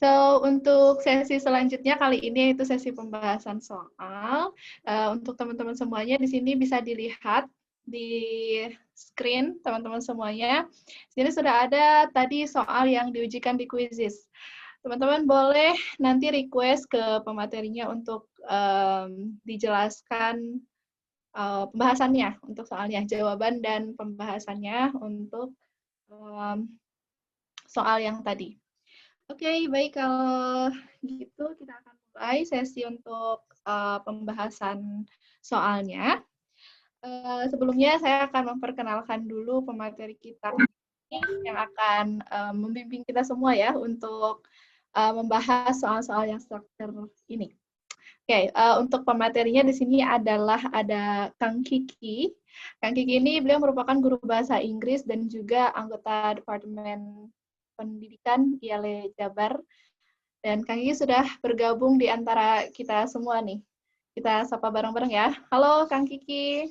So, untuk sesi selanjutnya kali ini itu sesi pembahasan soal. Untuk teman-teman semuanya di sini bisa dilihat di screen teman-teman semuanya. Di sini sudah ada tadi soal yang diujikan di Quizizz. Teman-teman boleh nanti request ke pematerinya untuk dijelaskan pembahasannya untuk soalnya, jawaban dan pembahasannya untuk soal yang tadi. Oke, baik kalau gitu kita akan mulai sesi untuk pembahasan soalnya. Sebelumnya saya akan memperkenalkan dulu pemateri kita yang akan membimbing kita semua ya untuk membahas soal-soal yang struktur ini. Oke, untuk pematerinya di sini adalah ada Kang Kiki. Kang Kiki ini beliau merupakan guru bahasa Inggris dan juga anggota Departemen Pendidikan IALE Jabar. Dan Kang Kiki sudah bergabung di antara kita semua nih. Kita sapa bareng-bareng ya. Halo Kang Kiki.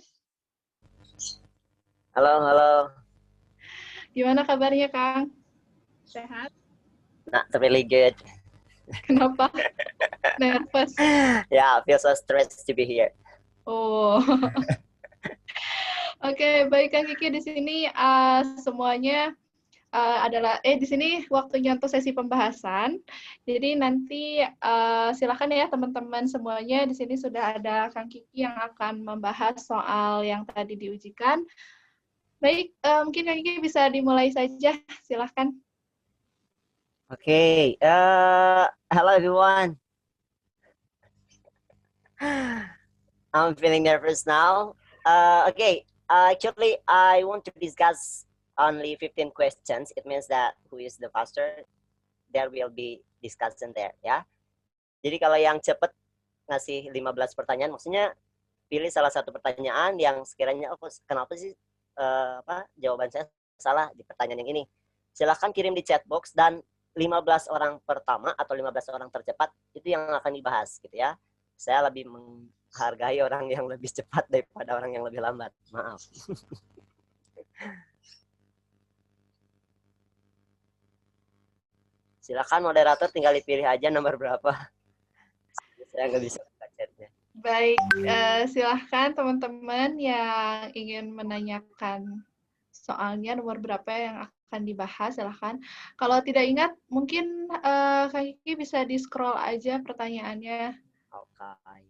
Halo, halo. Gimana kabarnya Kang? Sehat? Not really good. Kenapa? Nervous? Yeah, I feel so stressed to be here. Oh. Oke, baik Kang Kiki di sini semuanya adalah di sini waktunya untuk sesi pembahasan. Jadi nanti silakan ya teman-teman semuanya di sini sudah ada Kang Kiki yang akan membahas soal yang tadi diujikan. Baik, mungkin Kang Kiki bisa dimulai saja. Silakan. Okay. Hello everyone. I'm feeling nervous now. Okay. Actually, I want to discuss only 15 questions. It means that who is the faster, there will be discussion there, ya. Jadi kalau yang cepat ngasih 15 pertanyaan, maksudnya pilih salah satu pertanyaan yang sekiranya, oh kenapa sih jawaban saya salah di pertanyaan yang ini. Silahkan kirim di chat box dan 15 orang pertama atau 15 orang tercepat itu yang akan dibahas gitu ya. Saya lebih menghargai orang yang lebih cepat daripada orang yang lebih lambat. Maaf. Silakan moderator tinggal dipilih aja nomor berapa. Saya nggak bisa buka chatnya. Baik, silahkan teman-teman yang ingin menanyakan soalnya nomor berapa yang akan dibahas, silahkan. Kalau tidak ingat, mungkin Kak Kiki bisa di-scroll aja pertanyaannya. Okay.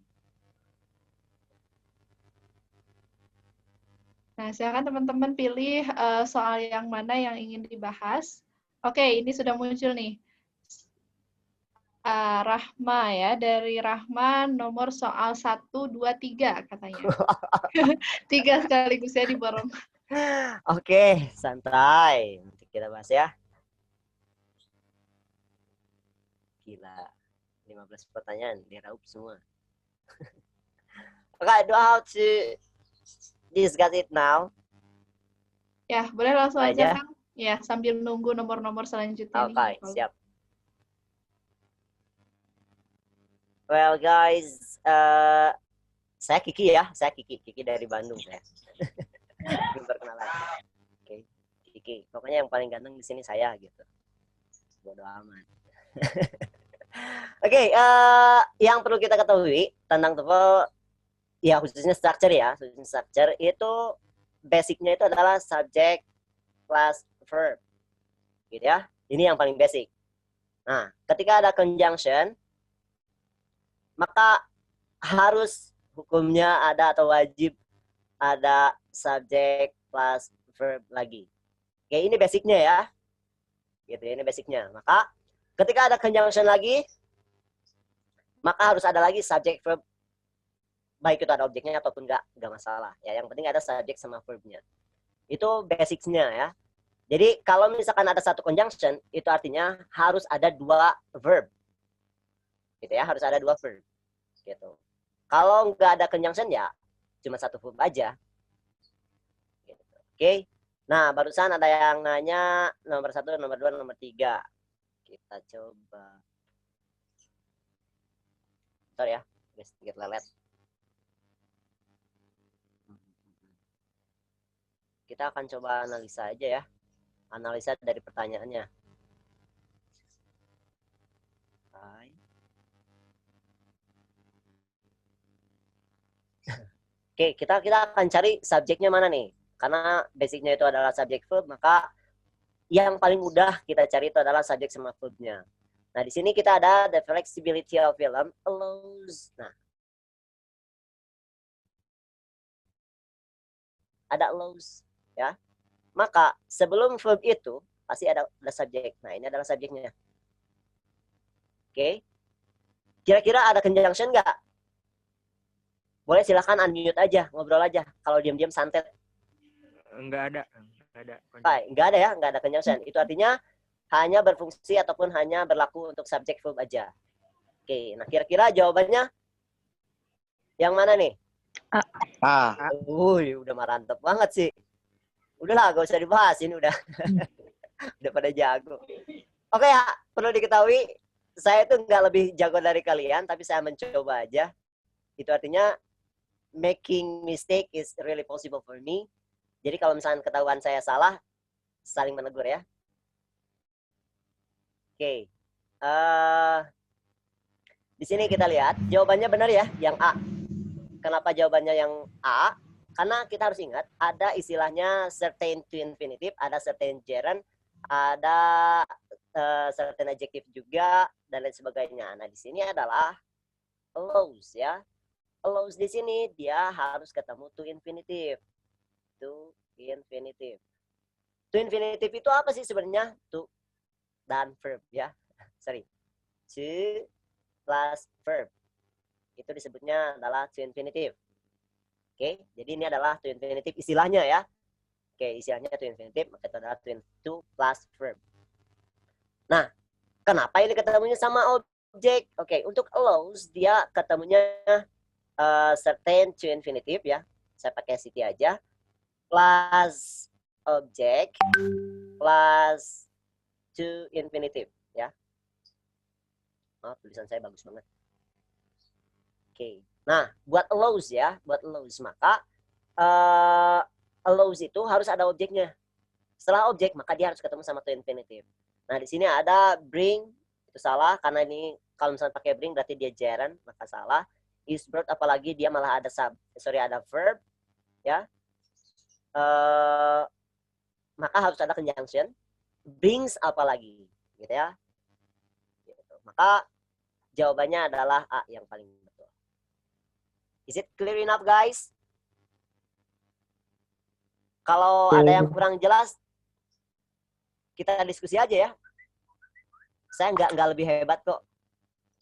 Nah, silakan teman-teman pilih soal yang mana yang ingin dibahas. Oke, ini sudah muncul nih. Rahma ya, dari Rahma nomor soal 1, 2, 3 katanya. 3 sekaligus ya diborong. Oke, santai. Nanti kita bahas ya. Gila. 15 pertanyaan, diraup semua. Okay, do I have to discuss it now? Ya, boleh langsung aja, Aja. Kang. Ya, sambil nunggu nomor-nomor selanjutnya nih. Okay, siap. Well guys, saya Kiki ya, saya Kiki dari Bandung ya. Perkenalan. Oke, Kiki. Pokoknya yang paling ganteng di sini saya gitu. Bodoh amat. Oke, yang perlu kita ketahui tentang TOEFL, ya khususnya structure ya, khususnya structure itu basicnya itu adalah subject plus verb, gitu ya. Ini yang paling basic. Nah, ketika ada conjunction, maka harus hukumnya ada atau wajib ada subject plus verb lagi. Oke, ini basicnya ya. Gitu, ini basicnya. Maka ketika ada conjunction lagi, maka harus ada lagi subject verb. Baik itu ada objeknya ataupun enggak masalah. Ya, yang penting ada subject sama verbnya. Itu basicnya ya. Jadi kalau misalkan ada satu conjunction, itu artinya harus ada dua verb. Gitu ya, harus ada dua verb. Gitu. Kalau nggak ada conjunction ya cuma satu verb aja. Gitu. Oke. Nah, barusan ada yang nanya nomor 1, nomor 2, nomor 3. Kita coba. Sorry ya, sedikit lelet. Kita akan coba analisa aja ya. Analisa dari pertanyaannya. Oke, kita akan cari subjeknya mana nih? Karena basicnya itu adalah subjek verb, maka yang paling mudah kita cari itu adalah subjek sama verbnya. Nah, di sini kita ada the flexibility of film allows. Nah, ada allows, ya. Maka sebelum verb itu pasti ada subjek. Nah, ini adalah subjeknya. Oke. Kira-kira ada conjunction nggak? Boleh silahkan unmute aja, ngobrol aja. Kalau diam-diam santet. Enggak ada. Enggak ada ya, enggak ada conjunction. Itu artinya hanya berfungsi ataupun hanya berlaku untuk subjek verb aja. Oke, nah kira-kira jawabannya yang mana nih? A. Udah mantep banget sih. Udahlah, gak usah dibahas, ini udah udah pada jago. Oke ya, perlu diketahui saya itu nggak lebih jago dari kalian, tapi saya mencoba aja. Itu artinya making mistake is really possible for me. Jadi kalau misalnya ketahuan saya salah, saling menegur ya. Oke. Di sini kita lihat jawabannya benar ya, yang A. Kenapa jawabannya yang A? Karena kita harus ingat ada istilahnya certain to infinitive, ada certain gerund, ada certain adjective juga dan lain sebagainya. Nah, di sini adalah allows ya. Allows di sini dia harus ketemu to infinitive. To infinitive. To infinitive itu apa sih sebenarnya? To dan verb ya. Sorry. To plus verb. Itu disebutnya adalah to infinitive. Oke, jadi ini adalah to infinitive istilahnya ya. Oke, istilahnya to infinitive, maka itu adalah to plus verb. Nah, kenapa ini ketemunya sama objek? Oke, untuk allows dia ketemunya certain to infinitive ya. Saya pakai city aja. Plus object plus to infinitive ya. Oh, tulisan saya bagus banget. Oke. Nah, buat allows ya, buat allows maka allows itu harus ada objeknya. Setelah objek maka dia harus ketemu sama to infinitive. Nah, di sini ada bring, itu salah karena ini kalau misalnya pakai bring berarti dia gerund, maka salah. Is verb apalagi dia malah ada ada verb ya. Maka harus ada conjunction. Brings apalagi gitu ya. Gitu. Maka jawabannya adalah A yang paling betul. Is it clear enough guys? Kalau ada yang kurang jelas kita diskusi aja ya. Saya nggak lebih hebat kok.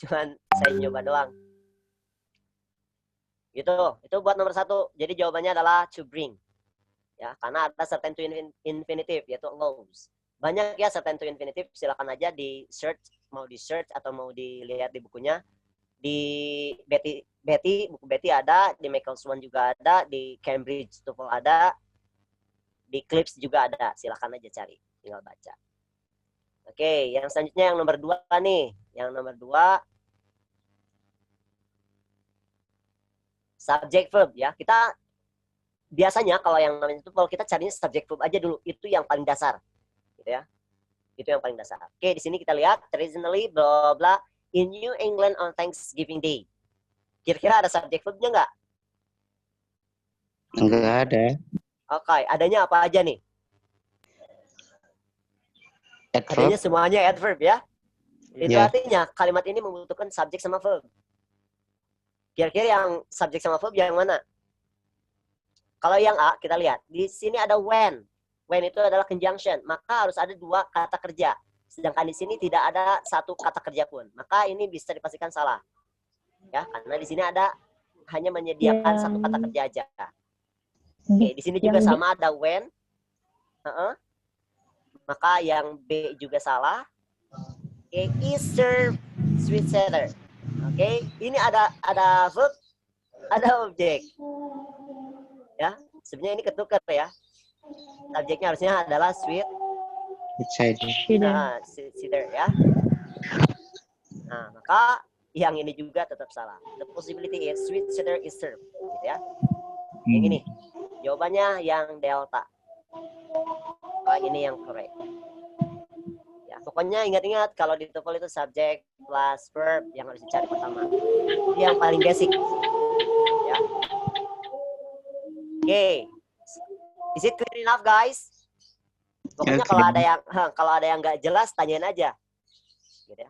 Cuman saya nyoba doang. Gitu. Itu buat nomor 1. Jadi jawabannya adalah to bring. Ya, karena ada certain to infinitive yaitu allows. Banyak ya certain to infinitive, silakan aja di search, mau di search atau mau dilihat di bukunya. Di buku Betty ada, di Michael Swan juga ada, di Cambridge TOEFL ada, di Clips juga ada. Silakan aja cari, tinggal baca. Oke, yang selanjutnya yang nomor 2 nih. Yang nomor 2 subject verb ya. Kita biasanya kalau yang namanya itu kalau kita carinya subject verb aja dulu, itu yang paling dasar. Gitu ya. Itu yang paling dasar. Oke, di sini kita lihat traditionally bla bla in New England on Thanksgiving Day. Kira-kira ada subject verbnya nggak? Enggak ada. Oke, adanya apa aja nih? Adverb. Adanya semuanya adverb ya. Itu Ya. artinya kalimat ini membutuhkan subjek sama verb. Kira-kira yang subjek sama verb yang mana? Kalau yang A, kita lihat. Di sini ada when. When itu adalah conjunction. Maka harus ada 2 kata kerja. Sedangkan di sini tidak ada 1 kata kerja pun. Maka ini bisa dipastikan salah. Ya, karena di sini ada hanya menyediakan 1 kata kerja aja. Oke, di sini juga sama ada when. Maka yang B juga salah. Oke, is served sweet cedar. Oke, ini ada verb, ada objek. Ya, sebenarnya ini ketukar ya. Subjeknya harusnya adalah sweet cedar ya. Nah, maka yang ini juga tetap salah. The possibility is sweet cedar is served, gitu ya. Yang ini jawabannya yang delta. Ini yang correct. Ya, pokoknya ingat-ingat kalau di TOEFL itu subjek plus verb yang harus dicari pertama. Ini yang paling basic. Ya. Oke. Is it clear enough, guys? Pokoknya Okay. kalau ada yang nggak jelas, tanyain aja. Gitu ya.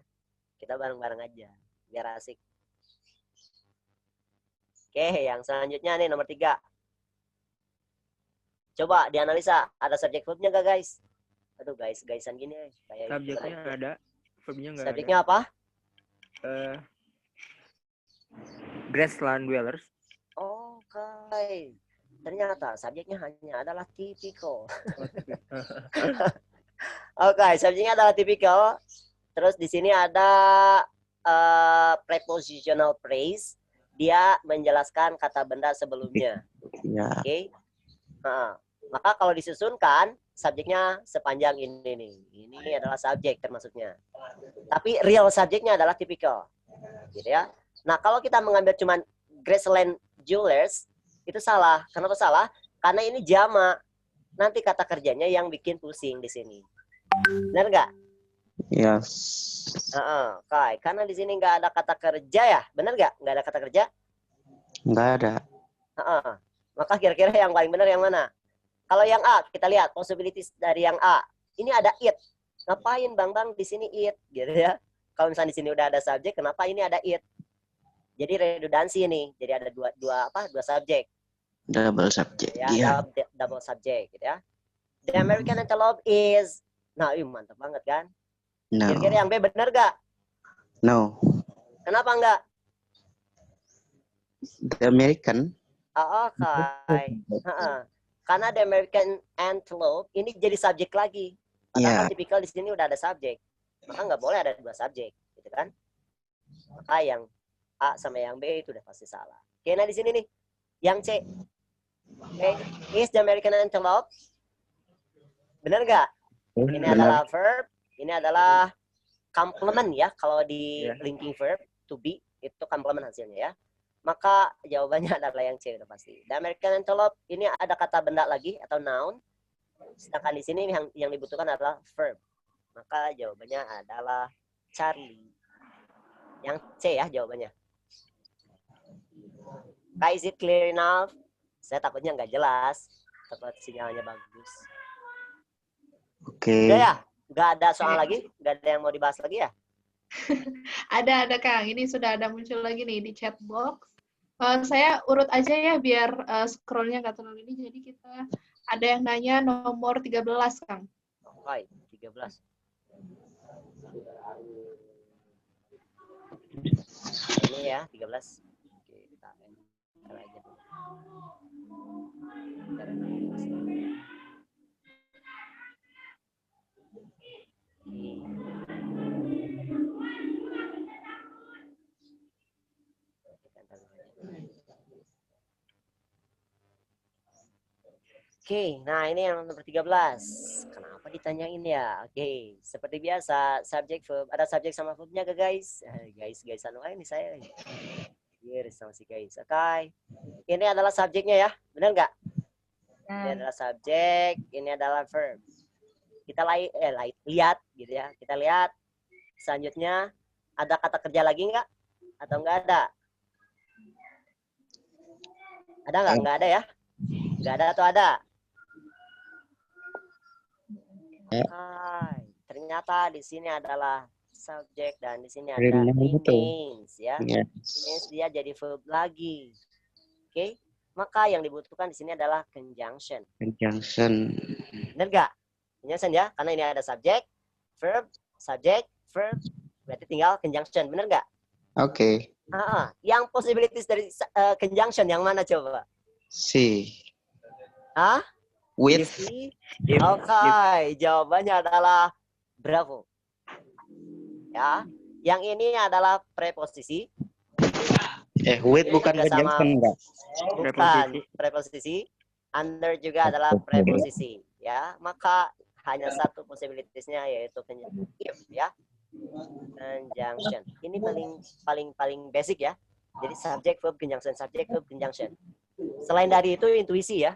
Kita bareng-bareng aja, biar asik. Oke, yang selanjutnya nih nomor 3. Coba dianalisa, ada subjek verbnya nggak, guys? Aduh, guysan gini. Kayak Subjeknya ada, verbnya nggak ada. subjeknya apa? Grassland Dwellers. Oke. Ternyata subjeknya hanya adalah typical. Oke, subjeknya adalah typical. Terus di sini ada prepositional phrase. Dia menjelaskan kata benda sebelumnya. Ya. Oke. Maka kalau disusunkan, subjeknya sepanjang ini nih. Ini adalah subjek termasuknya. Tapi real subjeknya adalah typical. Gitu ya. Nah, kalau kita mengambil cuman Grassland Dwellers, itu salah. Kenapa salah? Karena ini jamak. Nanti kata kerjanya yang bikin pusing di sini. Benar nggak? Yes. Kai. Karena di sini nggak ada kata kerja ya, benar nggak? Nggak ada kata kerja. Nggak ada. Maka kira-kira yang paling benar yang mana? Kalau yang A, kita lihat possibilities dari yang A. Ini ada it. Ngapain Bang di sini it, gitu ya? Kalau misalnya di sini udah ada subjek, kenapa ini ada it? Jadi redundansi ini. Jadi ada dua subjek. Double subject. Ya, Iya. double subject, gitu ya. The American Antelope is. Nah, mantap banget kan? No. Kira-kira yang B benar nggak? No. Kenapa nggak? The American. Oke. Karena the American Antelope ini jadi subjek lagi. Padahal Iya. tipikal di sini udah ada subjek. Maka nggak boleh ada dua subjek, gitu kan? Maka yang A sama yang B itu udah pasti salah. Oke, nah di sini nih, yang C. Oke, is the American Antelope. Benar nggak? Ini adalah verb, ini adalah complement ya. Kalau di linking verb to be itu complement hasilnya ya. Maka jawabannya adalah yang C udah pasti. The American Antelope ini ada kata benda lagi atau noun. Sedangkan di sini yang dibutuhkan adalah verb. Maka jawabannya adalah Charlie. Yang C ya jawabannya. Is it clear enough? Saya takutnya nggak jelas. Takut sinyalnya bagus. Oke. Udah ya? Nggak ada soal lagi? Nggak ada yang mau dibahas lagi ya? Ada Kang. Ini sudah ada muncul lagi nih di chat box. Saya urut aja ya biar scrollnya nggak terlalu ini. Jadi kita ada yang nanya nomor 13, Kang. Oke, 13. Ini ya, 13. Oke, kita aja dulu. Oke, nah ini yang nomor 13. Kenapa ditanyain ya? Oke, seperti biasa, subjek verb. Ada subjek sama verbnya gak guys? Guys, anu ini saya. Here sama si guys. Oke. Ini adalah subjeknya ya, benar nggak? Ini adalah subjek, ini adalah verb. Kita lihat gitu ya. Kita lihat selanjutnya ada kata kerja lagi nggak? Atau nggak ada? Ada nggak? Nggak ada ya? Nggak ada atau ada? Ternyata di sini adalah subjek dan di sini ada remains ya. Remains dia jadi verb lagi. Oke. Maka yang dibutuhkan di sini adalah conjunction. Conjunction. Benar nggak? Conjunction ya, karena ini ada subjek, verb, subjek, verb. Berarti tinggal conjunction, benar nggak? Oke. Yang possibilities dari conjunction yang mana coba? C. Hah? With. Oke, jawabannya adalah bravo. Ya, yang ini adalah preposisi. With bukan conjunction enggak? Bukan preposisi. Under juga adalah preposisi. Ya, maka hanya satu possibilities-nya yaitu if ya. Conjunction. Ini paling basic ya. Jadi subject verb conjunction, subject verb conjunction. Selain dari itu intuisi ya.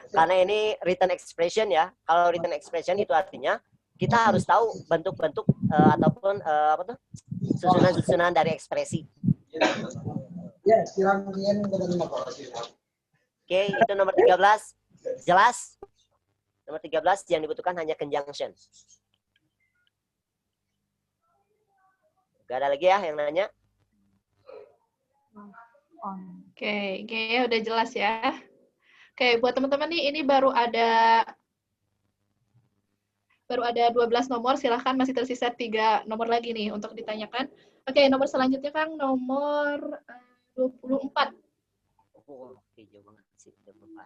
Karena ini written expression ya. Kalau written expression itu artinya kita harus tahu bentuk-bentuk ataupun susunan-susunan dari ekspresi. Oke, itu nomor 13. Jelas? Nomor 13 yang dibutuhkan hanya conjunction. Gak ada lagi ya yang nanya? Oke, kayaknya udah jelas ya. Oke, buat teman-teman nih, ini baru ada 12 nomor, silahkan masih tersisa 3 nomor lagi nih untuk ditanyakan. Oke, nomor selanjutnya Kang, nomor 24. Oh, oke, jauh banget sih. 24.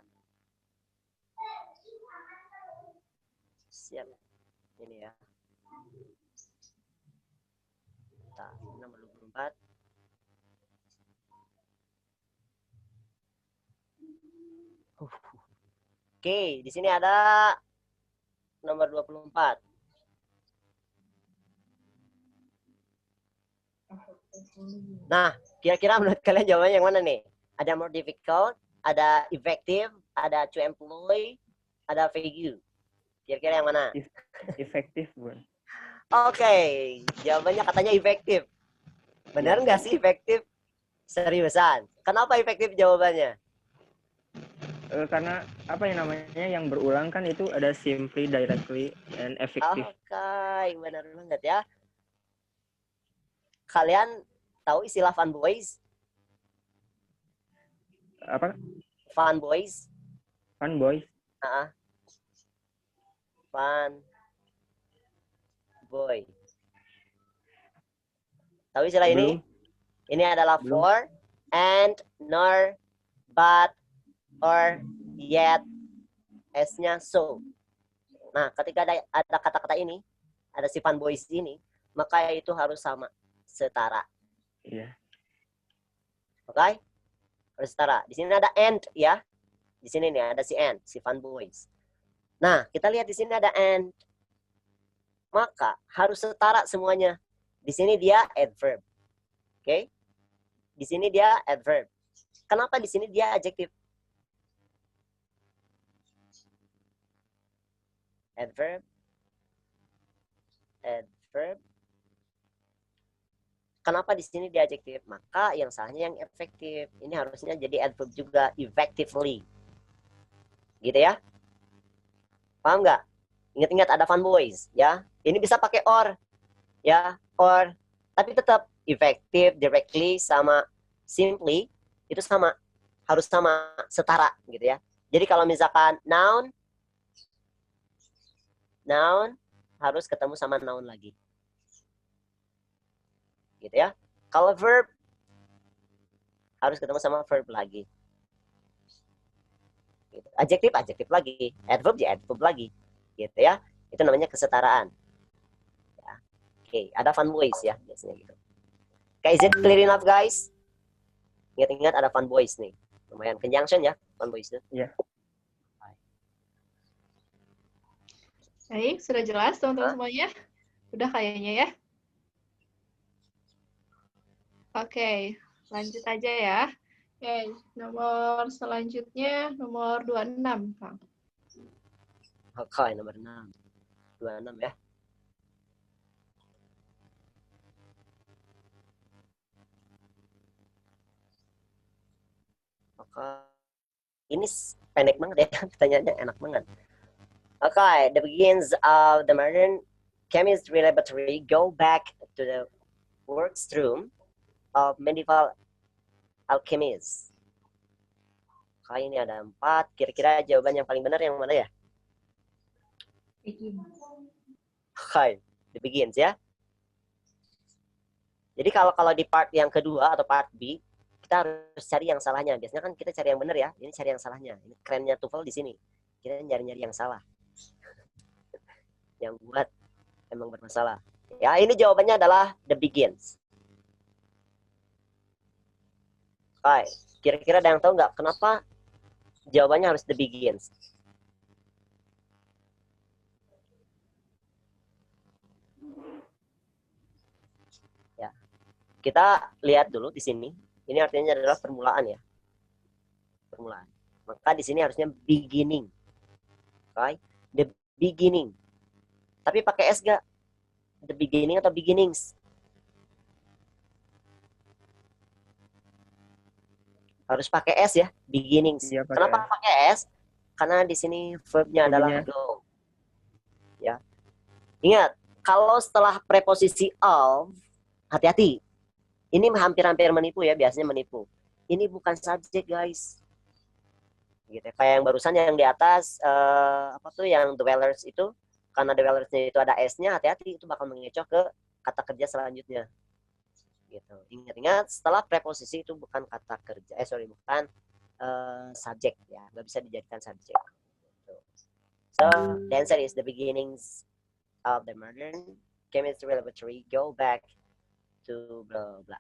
Siap. Ini ya. Nah, nomor 24. Oke, di sini ada nomor 24. Nah, kira-kira menurut kalian jawabannya yang mana nih? Ada more difficult, ada effective, ada to employ, ada value. Kira-kira yang mana? Efektif, Bun. Oke, jawabannya katanya efektif. Benar nggak sih efektif? Seriusan. Kenapa efektif jawabannya? Karena apa yang namanya yang berulang kan itu ada simply, directly, and effective. Oke, benar banget ya. Kalian tahu istilah fun boys? Apa? Fun boys? Fun boys. Fun boy. Tahu istilah ini? Belum. Ini adalah Belum. for, and, nor, but, or, yet, S-nya so. Nah, ketika ada kata-kata ini, ada si fun boys ini, maka itu harus sama, setara. Iya. Oke? Harus setara. Di sini ada and ya. Di sini nih ada si and, si fun boys. Nah, kita lihat di sini ada and. Maka harus setara semuanya. Di sini dia adverb. Oke? Di sini dia adverb. Kenapa di sini dia adjective? Adverb. Adverb. Kenapa di sini dia adjective? Maka yang salahnya yang efektif. Ini harusnya jadi adverb juga, effectively. Gitu ya? Paham nggak? Ingat-ingat ada fun boys, ya. Ini bisa pakai or, ya, or. Tapi tetap effective, directly, sama simply itu sama, harus sama, setara, gitu ya. Jadi kalau misalkan noun harus ketemu sama noun lagi. Gitu ya. Kalau verb harus ketemu sama verb lagi. Gitu. Adjektif lagi, adverb ya adverb lagi. Gitu ya. Itu namanya kesetaraan. Ya. Oke, ada fun boys ya biasanya gitu. Okay, is it clear enough guys? Ingat-ingat ada fun boys nih. Lumayan conjunction ya, fun boys itu. Iya. Baik, sudah jelas teman-teman semuanya? Udah kayaknya ya. Oke, lanjut aja ya. Oke, nomor selanjutnya nomor 26, Kang. Oke, nomor 6. 26 ya. Oke. Ini pendek banget ya, pertanyaannya enak banget. Okay, the begins of the modern chemistry laboratory go back to the workstream of medieval alchemists. Kali ini ada 4. Kira-kira jawaban yang paling benar yang mana ya? Okay, the begins ya. Jadi kalau di part yang kedua atau part B, kita harus cari yang salahnya. Biasanya kan kita cari yang benar ya. Ini cari yang salahnya. Ini kerennya TOEFL di sini. Kita nyari-nyari yang salah. Yang buat emang bermasalah. Ya, ini jawabannya adalah the begins. Oke, kira-kira ada yang tahu nggak kenapa jawabannya harus the begins? Ya, kita lihat dulu di sini. Ini artinya adalah permulaan ya, permulaan. Maka di sini harusnya beginning. Oke, the beginning. Tapi pakai S gak? The beginning atau beginnings? harus pakai S ya, beginnings. Iya, pakai Kenapa pakai S? Karena di sini verbnya adalah Verbnya. go. Ya. Ingat, kalau setelah preposisi of, hati-hati. Ini hampir-hampir menipu ya, biasanya menipu. Ini bukan subjek, guys. Gitu. Kayak yang barusan yang di atas apa tuh yang dwellers itu, karena dwellersnya itu ada S-nya, hati-hati itu bakal mengecoh ke kata kerja selanjutnya. Gitu. Ingat-ingat, setelah preposisi itu bukan kata kerja, bukan subjek ya, nggak bisa dijadikan subjek. Gitu. So the answer is the beginnings of the modern chemistry laboratory go back to blah blah.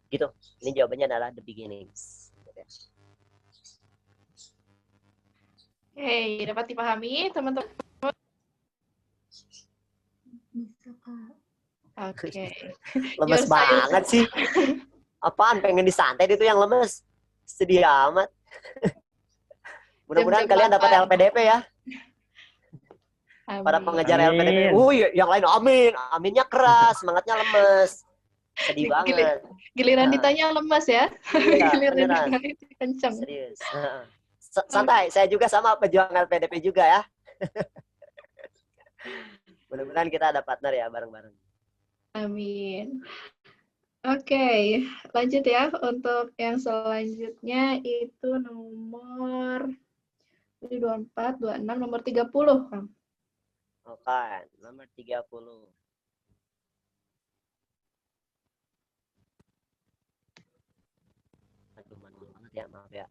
Gitu. Ini jawabannya adalah the beginnings. Oke, dapat dipahami teman-teman? Bisa, Kak. Oke. Lemes Your banget sih. Apaan pengen disantai itu yang lemes? Sedih amat. Mudah-mudahan Jam-jam kalian dapat makan. LPDP ya. Para Amin. pengejar Amin. LPDP. Yang lain amin. Aminnya keras, semangatnya lemes. Sedih banget. Giliran Nah. ditanya lemas ya. Iya, Giliran beneran. ditanya kenceng. Serius. Santai, saya juga sama pejuang LPDP juga ya. Mudah-mudahan kita ada partner ya bareng-bareng. Amin. Oke, lanjut ya. Untuk yang selanjutnya itu nomor 24, 26, nomor 30, Kang. Oke, nomor 30. Aduh, manual banget ya, maaf ya.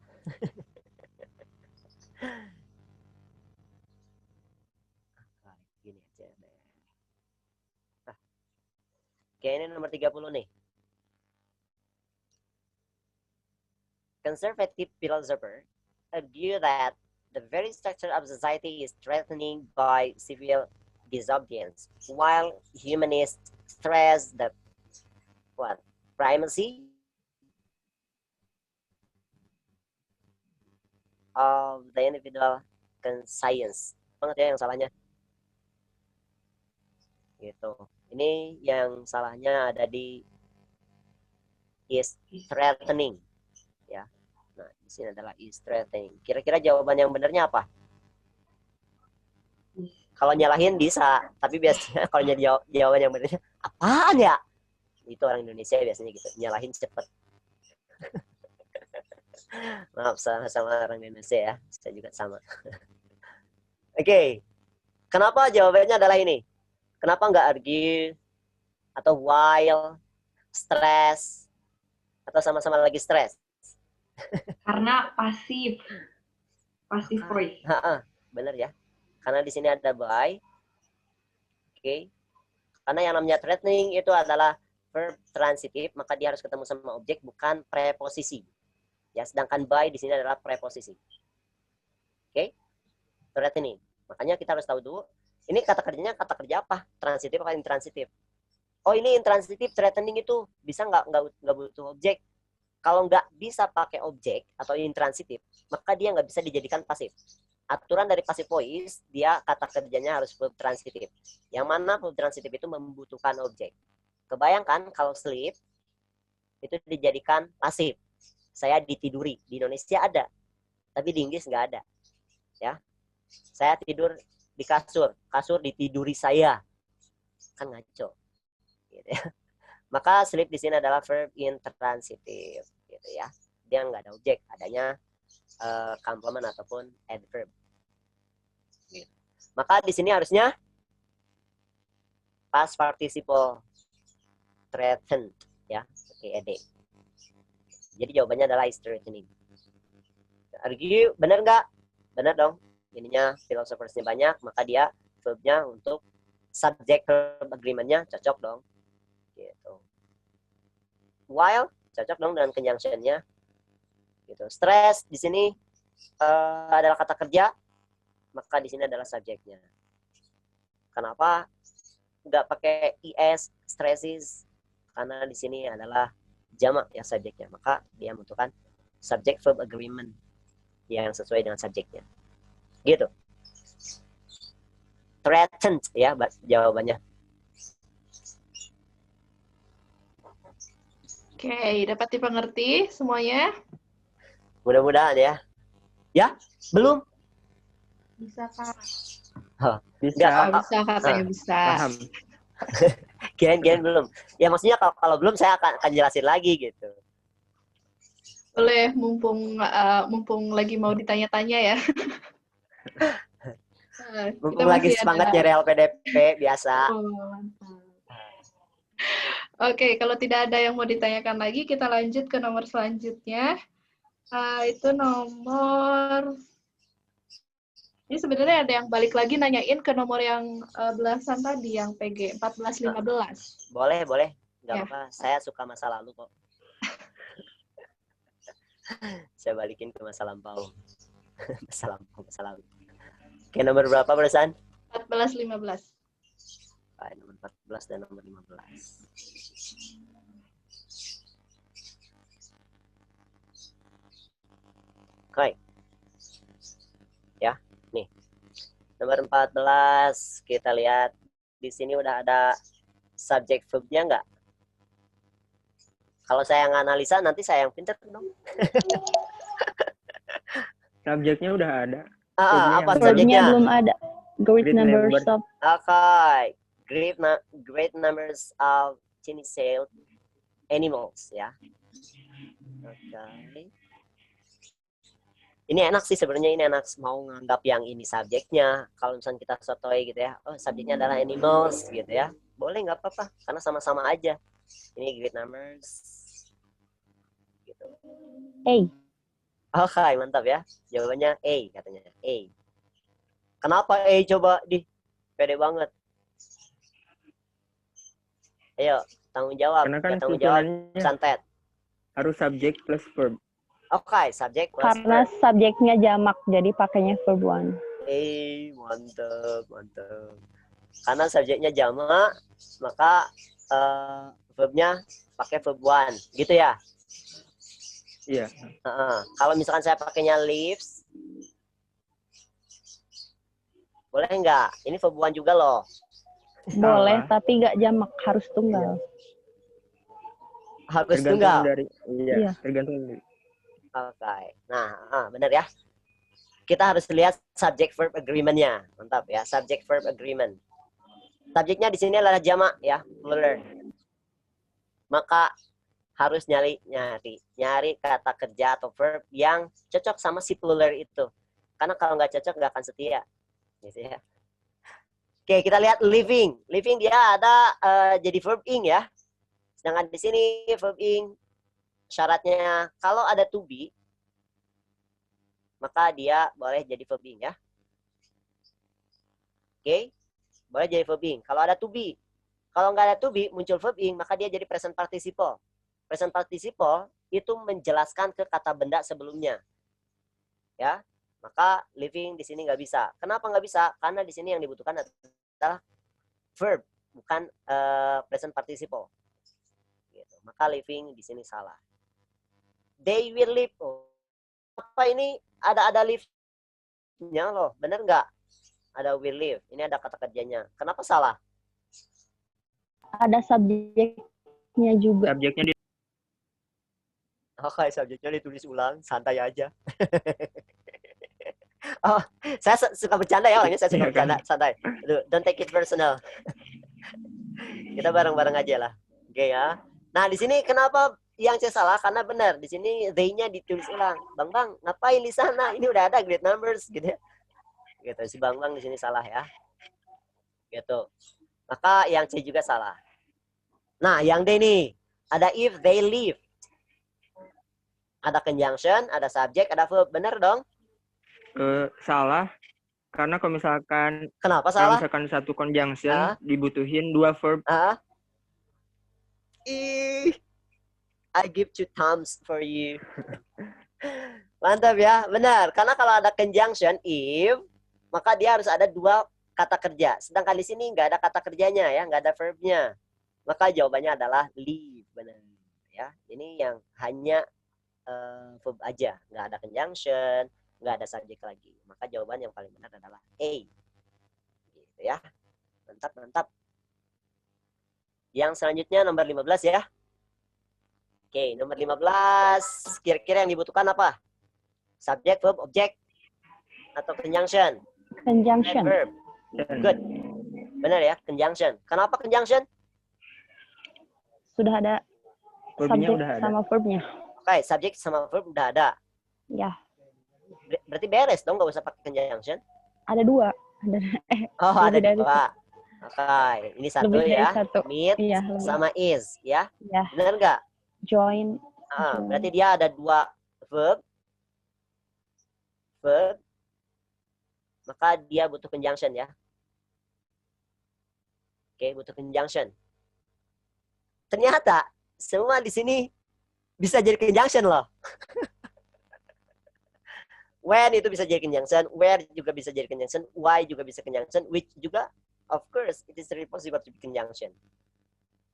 Gini aja deh. Oke, ini nomor 30 nih. Conservative philosopher argue that the very structure of society is threatening by civil disobedience, while humanists stress the primacy of the individual conscience. Banget ya yang salahnya. Gitu. Ini yang salahnya ada di is threatening. Ya. Nah, di sini adalah is threatening. Kira-kira jawaban yang benernya apa? Kalau nyalahin bisa, tapi biasanya kalau jawaban yang benernya apaan ya? Itu orang Indonesia biasanya gitu, nyalahin cepet. Maaf sama orang Indonesia ya, saya juga sama. Oke. Kenapa jawabannya adalah ini? Kenapa nggak argue atau while stress atau sama-sama lagi stres? Karena pasif voice. Bener ya. Karena di sini ada by. Oke. Karena yang namanya threatening itu adalah verb transitif, maka dia harus ketemu sama objek bukan preposisi. Ya, sedangkan by di sini adalah preposisi. Oke? Threatening. Makanya kita harus tahu dulu ini kata kerjanya kata kerja apa? Transitif atau intransitif? Oh, ini intransitif, threatening itu bisa nggak butuh objek. Kalau nggak bisa pakai objek atau intransitif, maka dia nggak bisa dijadikan pasif. Aturan dari passive voice, dia kata kerjanya harus verb transitif. Yang mana verb transitif itu membutuhkan objek. Kebayangkan kalau sleep itu dijadikan pasif. Saya ditiduri. Di Indonesia ada, tapi di Inggris nggak ada. Ya, saya tidur di kasur ditiduri saya, kan ngaco. Gitu ya. Maka sleep di sini adalah verb intransitif, gitu ya. Dia nggak ada objek, adanya complement ataupun adverb. Gitu. Maka di sini harusnya past participle threatened, ya, oke, ed. Jadi jawabannya adalah is threatening. Argue, benar nggak? Benar dong. Ininya filosofers-nya banyak, maka dia verbnya untuk subject verb agreement-nya cocok dong. Gitu. While cocok dong dengan conjunction-nya. Gitu. Stress di sini adalah kata kerja, maka di sini adalah subjeknya. Kenapa nggak pakai is stresses? Karena di sini adalah jamak ya subjeknya, maka dia membutuhkan subject verb agreement yang sesuai dengan subjeknya. Gitu. Threatened ya jawabannya. Oke, dapat dipengerti semuanya? Mudah-mudahan ya. Ya, belum? Bisa, Kak. Bisa. Enggak, Oh, bisa, katanya bisa. Paham. Kirain belum. Ya maksudnya kalau belum saya akan jelasin lagi gitu. Boleh, mumpung lagi mau ditanya-tanya ya. Kita Mumpung lagi masih semangat ada. nyari LPDP biasa. Oh, mantap. Oke, kalau tidak ada yang mau ditanyakan lagi, kita lanjut ke nomor selanjutnya. Itu nomor... Ini sebenarnya ada yang balik lagi nanyain ke nomor yang belasan tadi, yang PG 1415. Boleh. Nggak Ya. apa-apa. Saya suka masa lalu kok. Saya balikin ke masa lampau. masa lalu. Oke, nomor berapa barusan? 1415. Nomor 14 dan nomor 15. Oke. Ya, nih. Nomor 14 kita lihat di sini udah ada subjek verb-nya nggak? Kalau saya yang analisa nanti saya yang pinter dong. Subjeknya udah ada. Apa yang subjeknya? Belum ada. Great Great numbers number. of Okay, great numbers of tiny-celled animals ya. Okay. Ini enak sih sebenarnya, ini enak mau nganggap yang ini subjeknya. Kalau misalnya kita sotoy gitu ya, oh subjeknya adalah animals gitu ya, boleh nggak apa-apa karena sama-sama aja. Ini great numbers. Gitu. Oke, mantap ya. Jawabannya A katanya. A. Kenapa A coba di? Pede banget. Ayo, tanggung jawab. Karena kan Tanggung jawab, susunannya santet. harus subjek plus verb. Oke, subjek plus karena verb. subjeknya jamak, jadi pakainya verb one. Mantap. Karena subjeknya jamak, maka verbnya pakai verb one, gitu ya. Iya. Kalau misalkan saya pakainya lives, boleh nggak? Ini verb one juga loh. Boleh, Salah. tapi nggak jamak, harus tunggal. Harus Tergantung tunggal. dari Iya. tergantung dari. Oke. Nah, benar ya. Kita harus lihat subject verb agreement-nya. Mantap ya, subject verb agreement. Subjeknya di sini adalah jamak ya, plural. Maka harus nyari kata kerja atau verb yang cocok sama si plural itu. Karena kalau nggak cocok nggak akan setia. Gitu ya. Oke, kita lihat living. Living dia ada jadi verb ing ya. Sedangkan di sini verb ing syaratnya kalau ada to be, maka dia boleh jadi verb ing ya. Oke, boleh jadi verb ing. Kalau ada to be, kalau nggak ada to be muncul verb ing, maka dia jadi present participle. Present participle itu menjelaskan ke kata benda sebelumnya, ya. Maka living di sini nggak bisa. Kenapa nggak bisa? Karena di sini yang dibutuhkan adalah verb, bukan present participle. Gitu. Maka living di sini salah. They will live. Oh, apa ini? Ada live-nya loh, bener nggak? Ada will live. Ini ada kata kerjanya. Kenapa salah? Ada subjeknya juga. Subjeknya Oke, subjeknya ditulis ulang, santai aja. Oh, saya suka bercanda ya orangnya, saya suka Iya kan? bercanda, santai. Don't take it personal. Kita bareng-bareng aja lah. Oke ya. Nah, di sini kenapa yang saya salah? Karena benar, di sini they-nya ditulis ulang. Bang, ngapain di sana? Ini udah ada great numbers gitu ya. Gitu, si Bang di sini salah ya. Gitu. Maka yang C juga salah. Nah, yang D nih, ada if they live. Ada conjunction, ada subject, ada verb. Benar dong? salah. Karena kalau misalkan Kenapa salah? satu conjunction dibutuhin dua verb. I give 2 thumbs for you. Mantap ya, benar. Karena kalau ada conjunction if, maka dia harus ada 2 kata kerja. Sedangkan di sini nggak ada kata kerjanya ya, nggak ada verbnya. Maka jawabannya adalah live, benar. Ya, ini yang hanya verb aja, nggak ada conjunction, nggak ada subjek lagi. Maka jawaban yang paling benar adalah A. Gitu ya. Mantap. Yang selanjutnya nomor 15 ya. Oke, nomor 15. Kira-kira yang dibutuhkan apa? Subject, verb, object, atau conjunction? Conjunction. Verb. Good. Benar ya, conjunction. Kenapa conjunction? Sudah ada Verbnya subjek udah ada. sama verbnya. Oke, subject sama verb udah ada. Ya, Berarti beres dong, nggak usah pakai conjunction. ada 2. Ada Oh, ada Lebih dari 2. Oke, ini satu lebih dari ya. 1. Meet Iya, lebih. sama is ya. Ya, Benar nggak? join. Berarti dia ada 2 verb. Maka dia butuh conjunction ya. Oke, butuh conjunction. Ternyata semua di sini bisa jadi conjunction loh. When itu bisa jadi conjunction, where juga bisa jadi conjunction, why juga bisa conjunction, which juga, of course, it is really possible to be conjunction.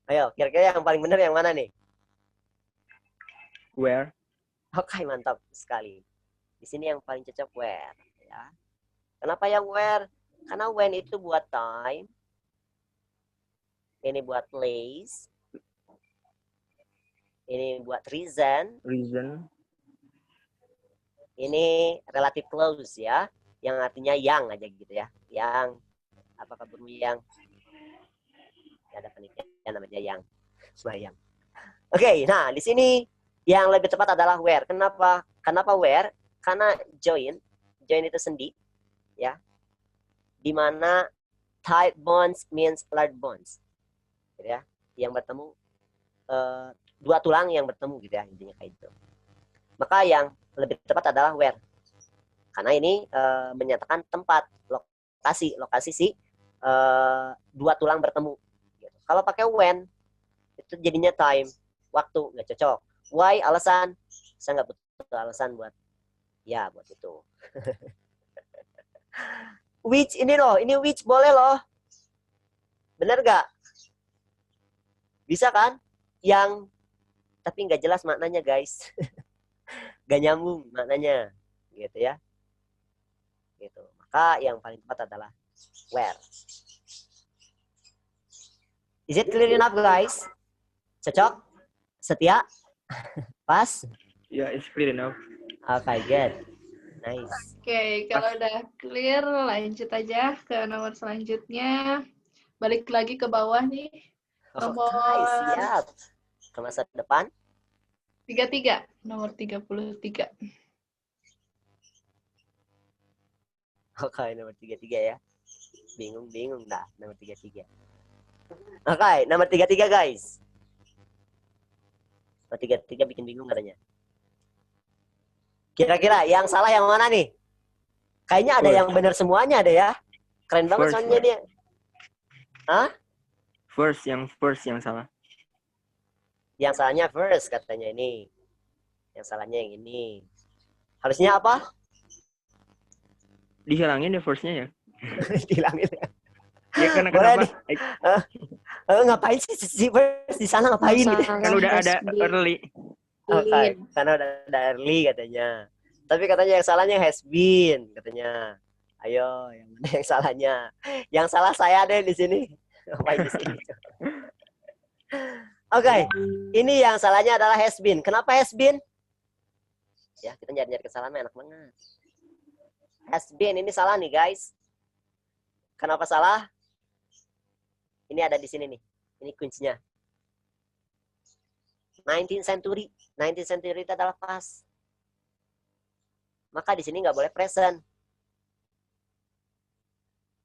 Ayo, kira-kira yang paling benar yang mana nih? Where? Oke, mantap sekali. Di sini yang paling cocok where. Ya. Kenapa yang where? Karena when itu buat time, ini buat place, ini buat reason, Reason. ini relative clause ya, yang artinya yang aja gitu ya. Yang, apakah berbunyi yang? Ada penelitian namanya yang. Bayang. Oke, nah di sini yang lebih tepat adalah where. Kenapa where? Karena join itu sendi, ya. Dimana tight bonds means large bonds, gitu ya. Yang bertemu 2 tulang yang bertemu gitu ya, intinya kayak itu. Maka yang lebih tepat adalah where. Karena ini menyatakan tempat, lokasi si 2 tulang bertemu. Gitu. Kalau pakai when, itu jadinya time, waktu, nggak cocok. Why, alasan, saya nggak butuh alasan buat itu. Which ini loh, ini which boleh loh. Bener nggak? Bisa kan? Yang, tapi nggak jelas maknanya guys. Gak nyambung maknanya, gitu ya. Gitu. Maka yang paling tepat adalah where. Is it clear enough guys? Cocok? Setia? Pas? Yeah, it's clear enough. Okay, good. Nice. Oke, kalau udah clear, lanjut aja ke nomor selanjutnya. Balik lagi ke bawah nih. Nomor Siap. Ke masa depan. 33, nomor 33. Oke, nomor 33 ya. Bingung dah, nomor 33. Oke, nomor 33 guys. Nomor 33 bikin bingung katanya. Kira-kira yang salah yang mana nih? Kayaknya ada yang benar semuanya ada ya. Keren banget soalnya dia. Hah? First yang salah. Yang salahnya first katanya ini. Yang salahnya yang ini. Harusnya apa? Dihilangin ya first-nya ya. Dihilangin. Ya karena Boleh kenapa? ngapain sih first di sana ngapain gitu? Kan udah ada early. Okay. Karena udah ada early katanya. Tapi katanya yang salahnya has been katanya. Ayo, yang mana yang salahnya? Yang salah saya deh di sini. Ngapain di sini? Oke, ini yang salahnya adalah has been. Kenapa has been? Ya, kita nyari-nyari kesalahan enak banget. Has been ini salah nih guys. Kenapa salah? Ini ada di sini nih. Ini kuncinya. 19th century. 19th century itu adalah past. Maka di sini nggak boleh present.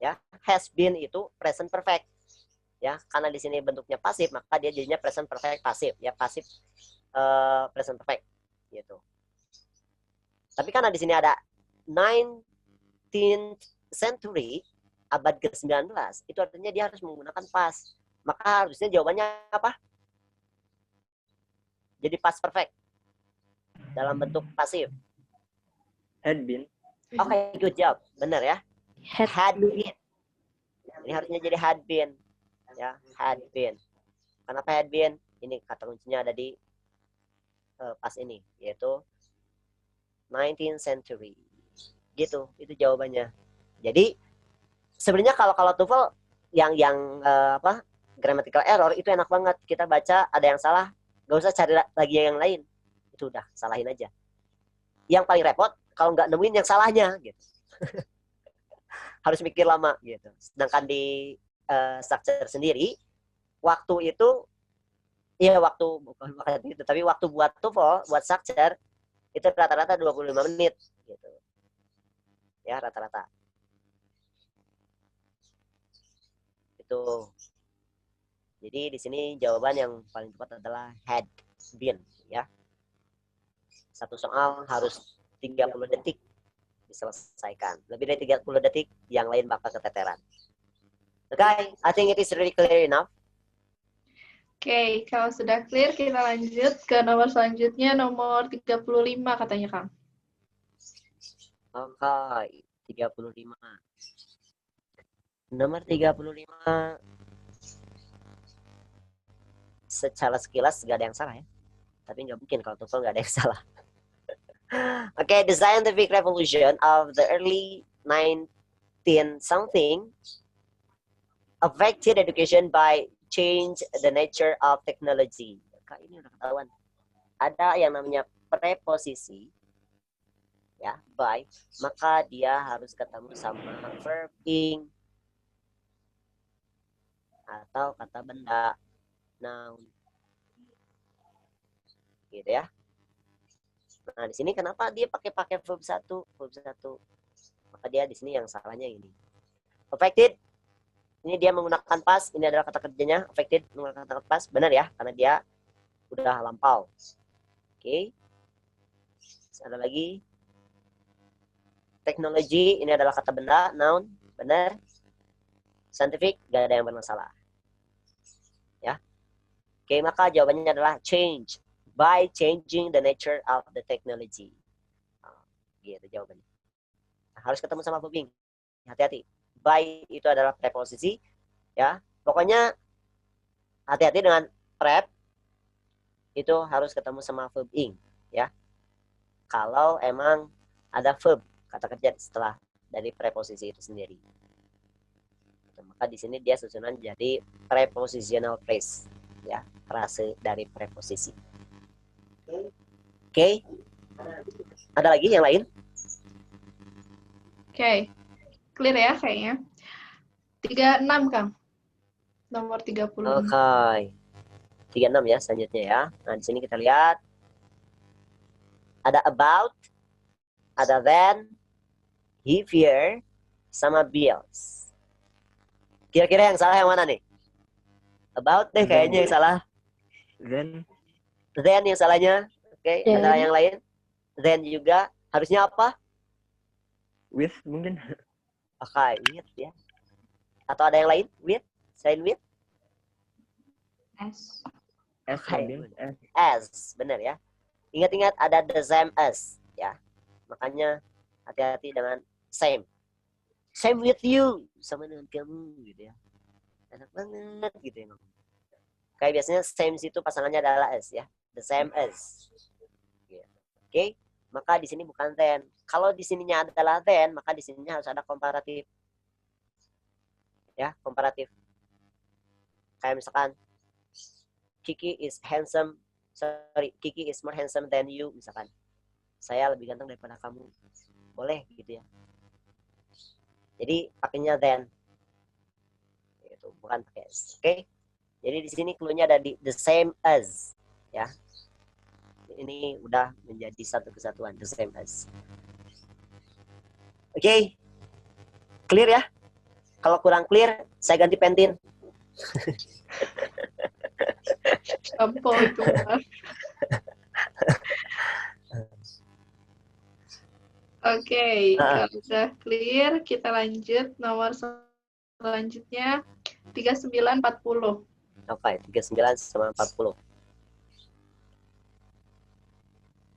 Ya, has been itu present perfect. Ya, karena di sini bentuknya pasif, maka dia jadinya present perfect pasif. Ya, pasif present perfect gitu. Tapi karena di sini ada 19th century, abad ke-19, itu artinya dia harus menggunakan past. Maka harusnya jawabannya apa? Jadi past perfect dalam bentuk pasif. Had been. Oke, good job. Benar ya. Had been. Ini harusnya jadi had been. Ya, had been. Kenapa had been? Ini kata kuncinya ada di pas ini, yaitu 19th century. Gitu, itu jawabannya. Jadi sebenarnya kalau TOEFL yang grammatical error itu enak banget. Kita baca ada yang salah, gak usah cari lagi yang lain. Itu udah, salahin aja. Yang paling repot kalau nggak nemuin yang salahnya gitu. Harus mikir lama gitu. Sedangkan di structure sendiri, waktu itu ya bukan itu, tapi waktu buat TOEFL, buat structure itu rata-rata 25 menit gitu. Ya, rata-rata. Itu. Jadi di sini jawaban yang paling tepat adalah had been ya. Satu soal harus 30 detik diselesaikan. Lebih dari 30 detik, yang lain bakal keteteran. Okay, I think it is really clear enough. Oke, kalau sudah clear, kita lanjut ke nomor selanjutnya, nomor 35 katanya, Kang. Oke, 35. Nomor 35. Secara sekilas nggak ada yang salah ya. Tapi nggak mungkin kalau TOEFL nggak ada yang salah. Okay, the scientific revolution of the early 19 something affected education by change the nature of technology. Kak, ini udah ketahuan. Ada yang namanya preposisi, ya, by, maka dia harus ketemu sama verb ing atau kata benda, noun, gitu ya. Nah, di sini kenapa dia pakai verb satu? Maka dia di sini yang salahnya ini. Affected. Ini dia menggunakan past, ini adalah kata kerjanya, affected menggunakan kata past, benar ya, karena dia udah lampau. Oke. Ada lagi. Teknologi, ini adalah kata benda, noun, benar. Scientific, gak ada yang bermasalah. Ya. Oke, maka jawabannya adalah change. By changing the nature of the technology. Gitu jawabannya. Nah, harus ketemu sama verb ing. Hati-hati. By itu adalah preposisi, ya. Pokoknya hati-hati dengan prep. Itu harus ketemu sama verb ing, ya. Kalau emang ada verb kata kerja setelah dari preposisi itu sendiri. Maka di sini dia susunan jadi prepositional phrase, ya, frase dari preposisi. Oke. Ada lagi yang lain? Oke. Clear ya kayaknya. 36, Kang. Nomor 36. Oke. 36 ya selanjutnya ya. Nah, di sini kita lihat ada about, ada then, heavier, sama bills. Kira-kira yang salah yang mana nih? About deh kayaknya yang salah. Then yang salahnya. Oke, ada yang lain? Then juga harusnya apa? With mungkin. Oke, with ya. Atau ada yang lain? With? Selain with? S. S Robin. As, benar ya. Ingat-ingat ada the same as, ya. Makanya hati-hati dengan same. Same with you, sama dengan kamu, gitu ya. Enak banget, gitu ya. Kayak biasanya same itu pasangannya adalah as, ya. The same as. Oke, maka di sini bukan then. Kalau di sininya adalah then, maka di sininya harus ada komparatif. Ya, komparatif. Kayak misalkan Kiki is more handsome than you, misalkan. Saya lebih ganteng daripada kamu. Boleh gitu ya. Jadi pakainya then. Itu bukan pakai as. Oke. Jadi di sini clue-nya ada di the same as, ya. Ini udah menjadi satu kesatuan, the same as. Oke. Clear ya? Kalau kurang clear, saya ganti pentin. Sampo itu. Oke, kalau sudah clear, kita lanjut nomor selanjutnya 3940. Oke, 39 sama 40.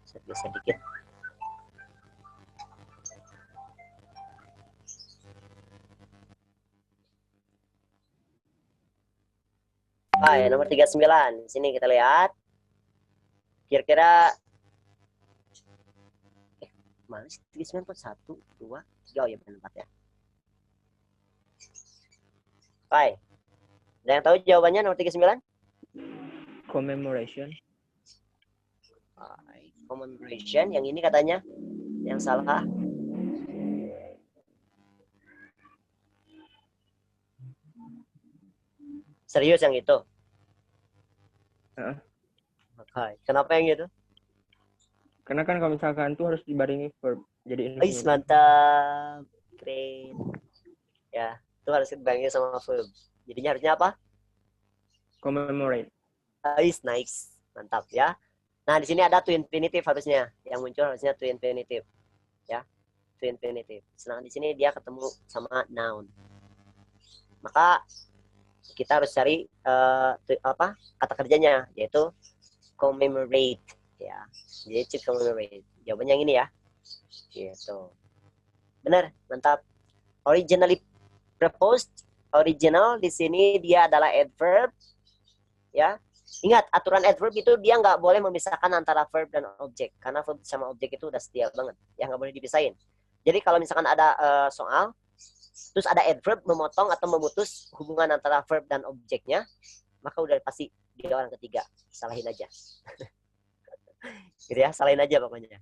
Saya tulis sedikit. Nomor 39. Di sini kita lihat. Kira-kira mana sih? 39 kok 1, 2, 3. Oh ya, benar 4 ya. Baik. Ada yang tahu jawabannya nomor 39? Commemoration. Commemoration. Yang ini katanya Yang salah? Serius yang itu? Heeh. Oke. Kenapa yang itu? Karena kan kalau misalkan tuh harus dibarengi verb jadi Ais, infinitive. mantap. Keren. Ya, itu harus dibarengi sama verb. Jadinya harusnya apa? Commemorate. Ais, nice. Mantap ya. Nah, di sini ada to infinitive harusnya. Yang muncul harusnya to infinitive. Ya, to infinitive. Sedangkan di sini dia ketemu sama noun. Maka kita harus cari kata kerjanya, yaitu commemorate. Ya, jadi to commemorate. Jawabannya yang ini ya. Gitu. Benar, mantap. Originally proposed, original di sini dia adalah adverb. Ya, ingat aturan adverb itu dia nggak boleh memisahkan antara verb dan objek, karena verb sama objek itu udah setia banget, ya nggak boleh dipisahin. Jadi kalau misalkan ada soal, terus ada adverb memotong atau memutus hubungan antara verb dan objeknya, maka udah pasti dia orang ketiga, salahin aja. Gitu ya, salahin aja pokoknya.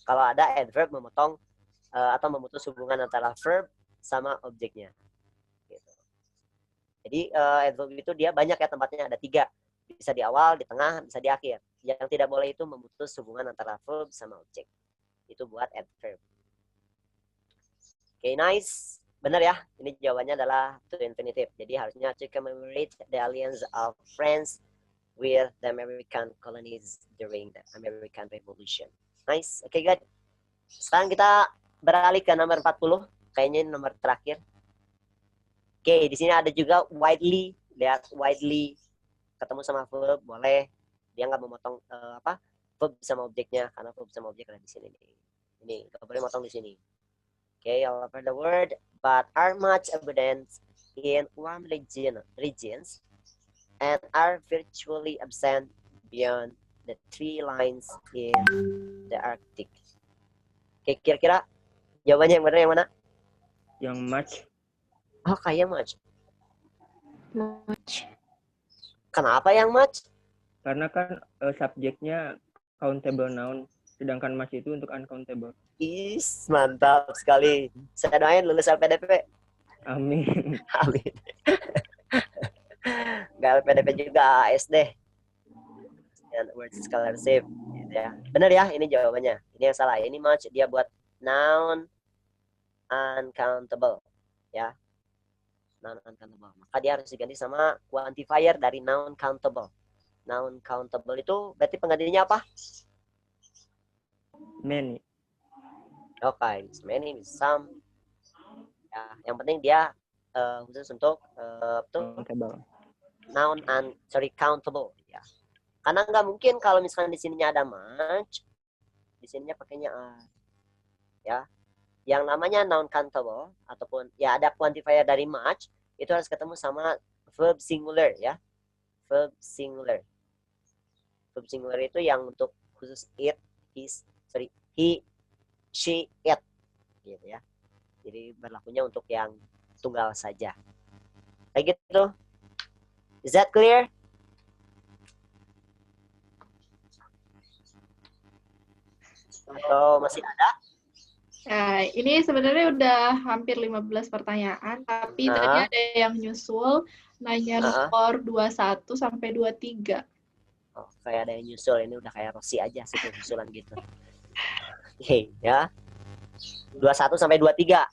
Kalau ada adverb memotong atau memutus hubungan antara verb sama objeknya. Gitu. Jadi adverb itu dia banyak ya tempatnya, ada 3. Bisa di awal, di tengah, bisa di akhir. Yang tidak boleh itu memutus hubungan antara verb sama objek. Itu buat adverb. Oke, nice. Benar ya, ini jawabannya adalah to infinitive. Jadi harusnya to commemorate the alliance of France with the American colonies during the American Revolution. Nice, oke good. Sekarang kita beralih ke nomor 40. Kayaknya ini nomor terakhir. Oke, di sini ada juga widely. Lihat, widely ketemu sama verb, boleh. Dia nggak memotong verb sama objeknya, karena verb sama objek ada di sini. Ini, nggak boleh motong di sini. Okay, all over the world, but are much abundant in warm regions and are virtually absent beyond the 3 lines in the Arctic. Okay, kira-kira jawabannya yang benar yang mana? Yang much. Oh, kayak much. Much. Kenapa yang much? Karena kan subjeknya countable noun, sedangkan much itu untuk uncountable. Is, mantap sekali. Saya doain lulus LPDP. Amin. Amin. Gak LPDP juga ASD. And word scholarship. Gitu ya. Benar ya, ini jawabannya. Ini yang salah. Ini much dia buat noun uncountable. Ya. Noun uncountable. Maka dia harus diganti sama quantifier dari noun countable. Noun countable itu berarti penggantinya apa? Many. Okay, many, some. Ya, yang penting dia khusus untuk Countable. noun countable. Ya. Karena nggak mungkin kalau misalkan di sininya ada much, di sininya pakainya are. Ya, yang namanya noun countable ataupun ya ada quantifier dari much itu harus ketemu sama verb singular ya, verb singular. Verb singular itu yang untuk khusus it, he, she, it, gitu ya. Jadi berlakunya untuk yang tunggal saja. Kayak gitu. Is that clear? Atau masih ada? Nah, ini sebenarnya udah hampir 15 pertanyaan, tapi tadi ada yang nyusul nanya nomor 21 sampai 23. Oh, kayak ada yang nyusul. Ini udah kayak Rossi aja sih nyusulan gitu. Oke, ya. 21 sampai 23.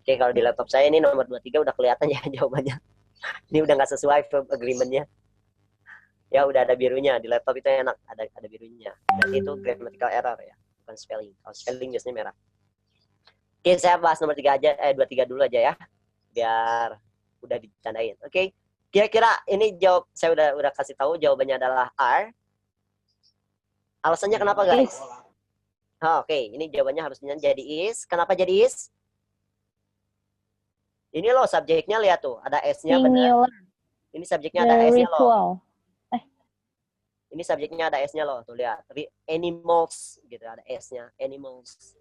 Oke, kalau di laptop saya ini nomor 23 udah kelihatan ya jawabannya. Ini udah nggak sesuai verb agreement-nya. Ya, udah ada birunya. Di laptop itu enak, ada birunya. Dan itu grammatical error ya, bukan spelling. Kalau spelling biasanya merah. Oke, saya bahas nomor 3 aja, 23 dulu aja ya. Biar udah ditandain. Oke. Kira-kira ini saya udah kasih tahu jawabannya adalah are. Alasannya kenapa, guys? Oke, ini jawabannya harusnya jadi is. Kenapa jadi is? Ini loh subjeknya, lihat tuh, ada s-nya benar. Ini subjeknya ada s-nya loh. Ini subjeknya ada s-nya loh, tuh lihat. Animals gitu, ada s-nya, animals.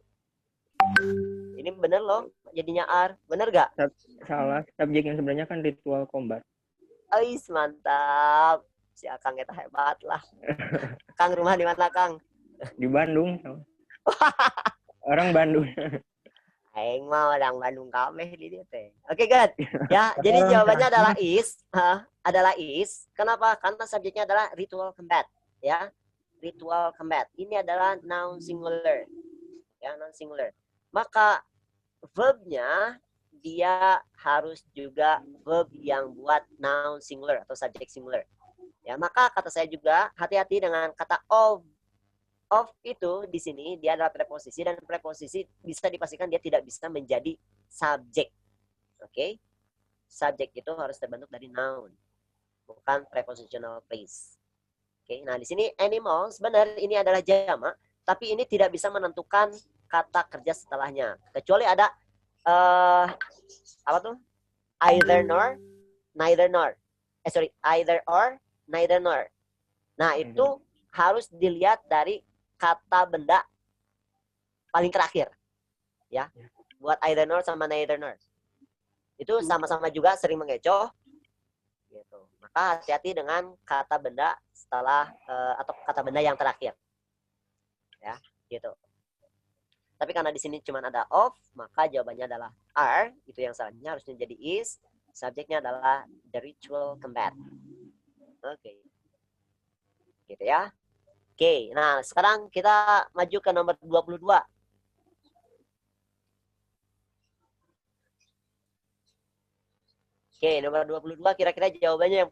Ini bener loh, jadinya are. Bener gak? Salah, subjek yang sebenarnya kan ritual combat. Ais, mantap. Si Akang kita hebat lah. Kang, rumah di mana, Kang? Di Bandung. Orang Bandung. Aing mah orang Bandung kabeh di dieu teh. Oke, good. Ya, jadi Orang jawabannya Bandung. adalah is. Adalah is. Kenapa? Karena subjeknya adalah ritual combat, ya. Ritual combat. Ini adalah noun singular. Ya, noun singular. Maka verbnya dia harus juga verb yang buat noun singular atau subjek singular. Ya, maka kata saya juga hati-hati dengan kata of. Of itu di sini dia adalah preposisi dan preposisi bisa dipastikan dia tidak bisa menjadi subjek. Oke? Subjek itu harus terbentuk dari noun, bukan prepositional phrase. Oke, nah di sini animals benar ini adalah jamak, tapi ini tidak bisa menentukan kata kerja setelahnya. Kecuali ada apa tuh? Either nor, neither nor. Either or, neither nor. Nah, itu harus dilihat dari kata benda paling terakhir. Ya. Buat either nor sama neither nor. Itu sama-sama juga sering mengecoh. Gitu. Maka hati-hati dengan kata benda setelah atau kata benda yang terakhir. Ya, gitu. Tapi karena di sini cuma ada of, maka jawabannya adalah are. Itu yang salahnya harusnya jadi is. Subjeknya adalah the ritual combat. Oke. Gitu ya. Oke, nah sekarang kita maju ke nomor 22. Oke, nomor 22 kira-kira jawabannya yang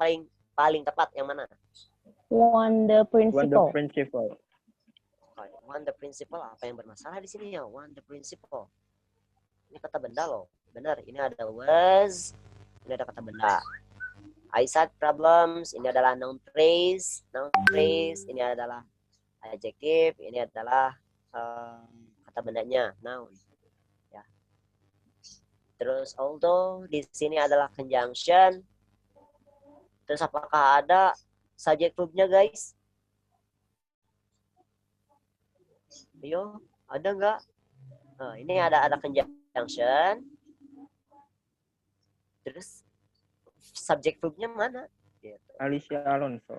paling tepat yang mana? One the One the principle. principle. One the principle, apa yang bermasalah di sini ya? One the principle. Ini kata benda loh. Benar, ini ada was, ini ada kata benda. Eyesight problems, ini adalah noun phrase. Noun phrase, ini adalah adjektif, ini adalah kata bendanya, noun. Ya. Terus although di sini adalah conjunction. Terus apakah ada subject verb-nya, guys? Ayo, ada nggak? Nah, ini ada conjunction. Terus subject verb-nya mana? Gitu. Alicia Alonso.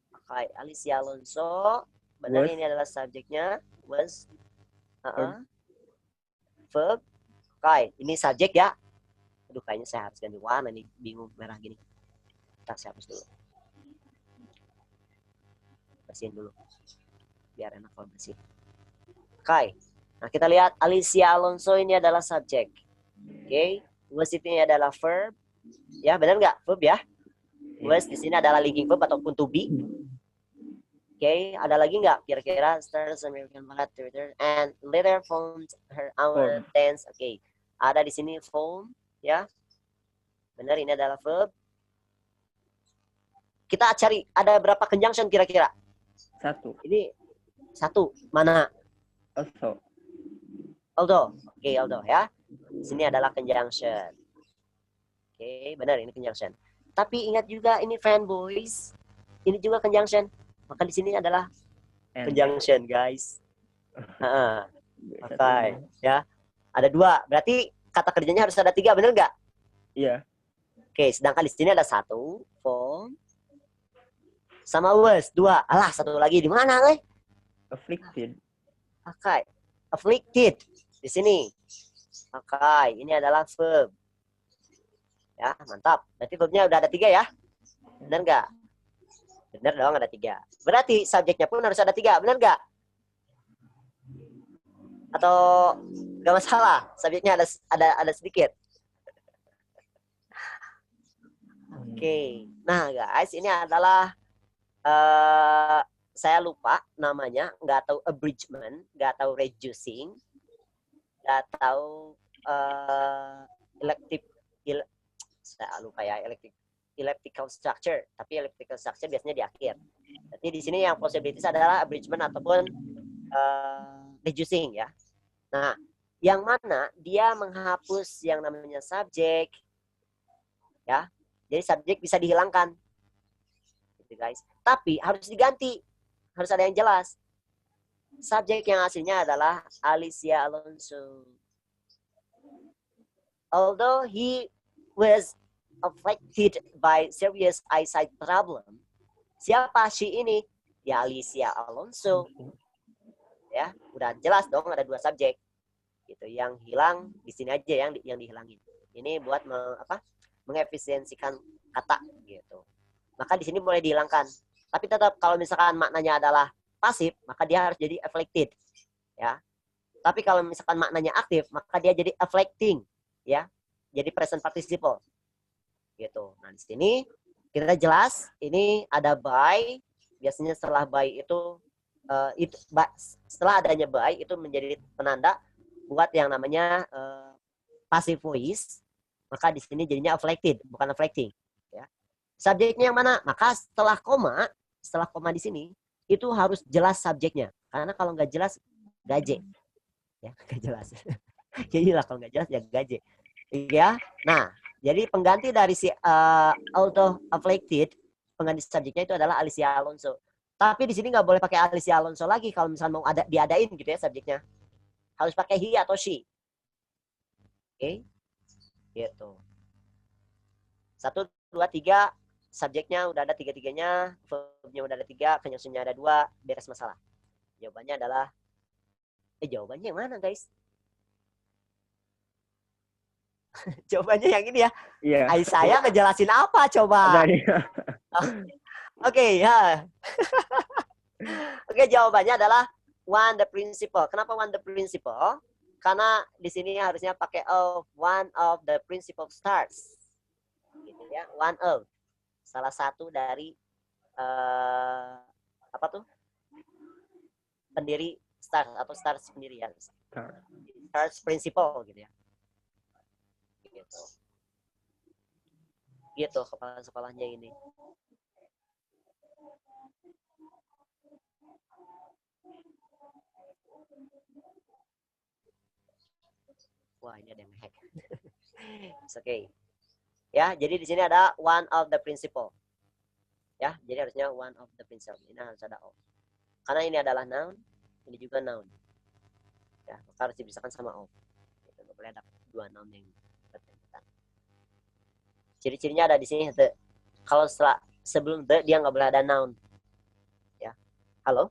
Oke, Alicia Alonso. Benar, Was. ini adalah subjeknya. Was. Verb. Oke, ini subjek ya. Aduh, kayaknya saya harus ganti warna nih. Bingung merah gini. Ntar saya hapus dulu. Bersihin dulu. Biar enak kalau bersih. Oke. Nah, kita lihat Alicia Alonso ini adalah subjek. Oke. Was ini adalah verb. Ya, benar nggak? Verb ya. Was di sini adalah linking verb ataupun to be. Oke, ada lagi nggak? Kira-kira stars American Ballet Theater and later formed her own dance. Oke, ada di sini form, ya. Benar, ini adalah verb. Kita cari ada berapa conjunction kira-kira? 1. Ini 1. Mana? Also. Although. Oke, although ya. Di sini adalah conjunction. Oke, benar ini conjunction. Tapi ingat juga ini fanboys. Ini juga conjunction. Maka di sini adalah conjunction, guys. Oke, ya. Ada 2. Berarti kata kerjanya harus ada 3, benar nggak? Iya. Oke, sedangkan di sini ada 1, form, sama was, 2. Alah, 1 lagi di mana, Afflicted. Oke, afflicted di sini. Oke, ini adalah verb. Ya, mantap. Berarti verbnya udah ada 3 ya? Benar nggak? Benar dong, ada 3. Berarti subjeknya pun harus ada 3, benar nggak? Atau nggak masalah? Subjeknya ada sedikit. Oke. Nah, guys, ini adalah saya lupa namanya, nggak tahu abridgment, nggak tahu reducing, nggak tahu saya lupa ya, elliptical structure, tapi elliptical structure biasanya di akhir. Jadi di sini yang possibilities adalah abridgment ataupun reducing ya. Nah, yang mana dia menghapus yang namanya subjek, ya. Jadi subjek bisa dihilangkan, gitu guys. Tapi harus diganti, harus ada yang jelas. Subjek yang aslinya adalah Alicia Alonso. Although he was afflicted by serious eyesight problem. Siapa she ini? Ya Alicia Alonso. Ya, udah jelas dong ada 2 subjek. Gitu. Yang hilang di sini aja yang dihilangin. Ini buat mengefisiensikan kata gitu. Maka di sini boleh dihilangkan. Tapi tetap kalau misalkan maknanya adalah pasif, maka dia harus jadi affected, ya. Tapi kalau misalkan maknanya aktif, maka dia jadi affecting, ya. Jadi present participle. Gitu. Nah, di sini kita jelas ini ada by. Biasanya setelah by itu setelah adanya by itu menjadi penanda buat yang namanya passive voice. Maka di sini jadinya affected, bukan affecting, ya. Subjeknya yang mana? Maka setelah koma di sini itu harus jelas subjeknya. Karena kalau nggak jelas gaje, ya nggak jelas. Jadilah kalau nggak jelas ya gaje, ya. Nah, jadi pengganti dari si auto affected, pengganti subjeknya itu adalah Alicia Alonso. Tapi di sini nggak boleh pakai Alicia Alonso lagi kalau misalnya mau diadain gitu ya subjeknya. Harus pakai he atau she. Oke. Gitu. 1, 2, 3, subjeknya udah ada 3-3-nya, verbnya udah ada 3, conjunctionnya ada 2, beres masalah. Jawabannya adalah jawabannya yang mana, guys? Jawabannya yang ini ya. Iya. Saya ngejelasin apa coba? Oke, ya. Oke, jawabannya adalah one the principle. Kenapa one the principle? Karena di sini harusnya pakai of, one of the principal stars. Gitu ya, one of. Salah satu dari apa tuh? Pendiri stars atau stars pendirian. Stars principal gitu ya. Gitu. Gitu kepala sekolahnya ini. Wah, ini ada yang hack. It's okay. Ya, jadi di sini ada one of the principal. Ya, jadi harusnya one of the principal. Ini harus ada of. Karena ini adalah noun, ini juga noun. Ya, maka harus dipisahkan sama of. Itu nggak boleh ada 2 noun yang berdekatan. Ciri-cirinya ada di sini. The. Kalau sebelum the dia nggak boleh ada noun. Ya, halo,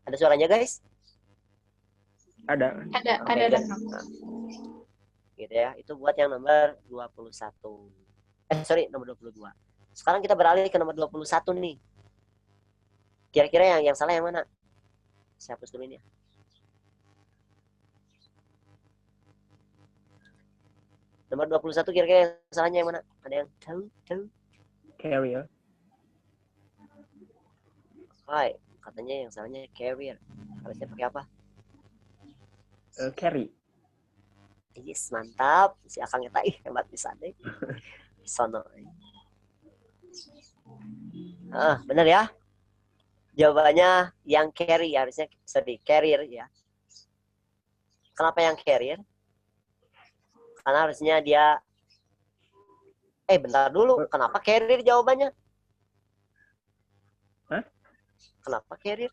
ada suaranya guys? Ada. Ada. Gitu ya. Itu buat yang nomor 21. Nomor 22. Sekarang kita beralih ke nomor 21 nih. Kira-kira yang salah yang mana? Saya hapus dulu ini ya. Nomor 21 kira-kira yang salahnya yang mana? Ada yang tahu? Carrier. Hai, katanya yang salahnya carrier. Harusnya pakai apa? Carry. Yes, mantap. Si Akang eta hebat bisa deh. Sono. Benar ya? Jawabannya yang carry harusnya carrier ya. Kenapa yang carrier? Karena harusnya dia bentar dulu. Kenapa carrier jawabannya? Hah? Kenapa carrier?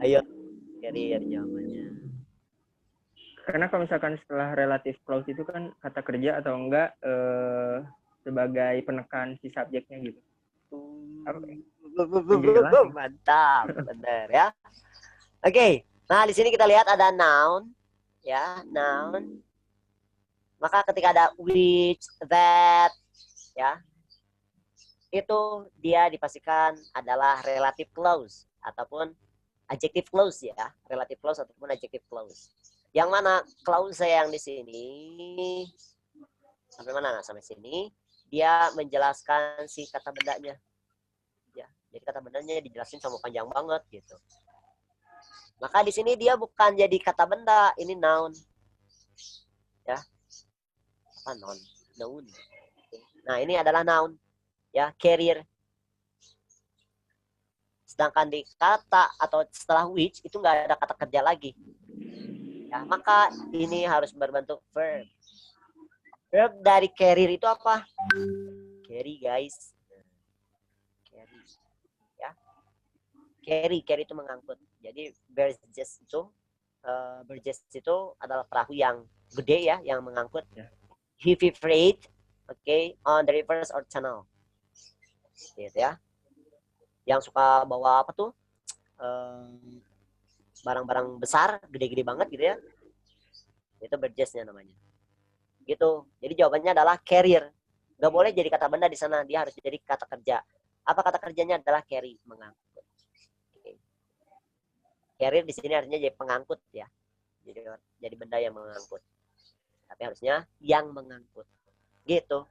Ayo, carrier jawabannya. Karena kalau misalkan setelah relative clause itu kan kata kerja atau enggak sebagai penekan si subjeknya gitu. Mantap, benar ya. Oke, nah di sini kita lihat ada noun, ya noun. Maka ketika ada which, that, ya itu dia dipastikan adalah relative clause ataupun adjective clause ya, relative clause ataupun adjective clause. Yang mana clause yang di sini sampai mana? Sampai sini dia menjelaskan si kata bendanya. Ya, jadi kata bendanya dijelasin sama panjang banget gitu. Maka di sini dia bukan jadi kata benda, ini noun. Ya. Apa noun? Noun. Nah, ini adalah noun. Ya, carrier. Sedangkan di kata atau setelah which itu nggak ada kata kerja lagi. Ya, maka ini harus berbentuk verb. Verb dari carrier itu apa? Carry, guys. Carry. Ya. Carry itu mengangkut. Jadi barges itu adalah perahu yang gede ya, yang mengangkut heavy freight, on the rivers or channel. Gitu ya. Yang suka bawa apa tuh? barang-barang besar, gede-gede banget gitu ya. Itu purchase-nya namanya. Gitu. Jadi jawabannya adalah carrier. Nggak boleh jadi kata benda di sana, dia harus jadi kata kerja. Apa kata kerjanya? Adalah carry, mengangkut. Oke. Carrier di sini artinya jadi pengangkut ya. Jadi benda yang mengangkut. Tapi harusnya yang mengangkut. Gitu.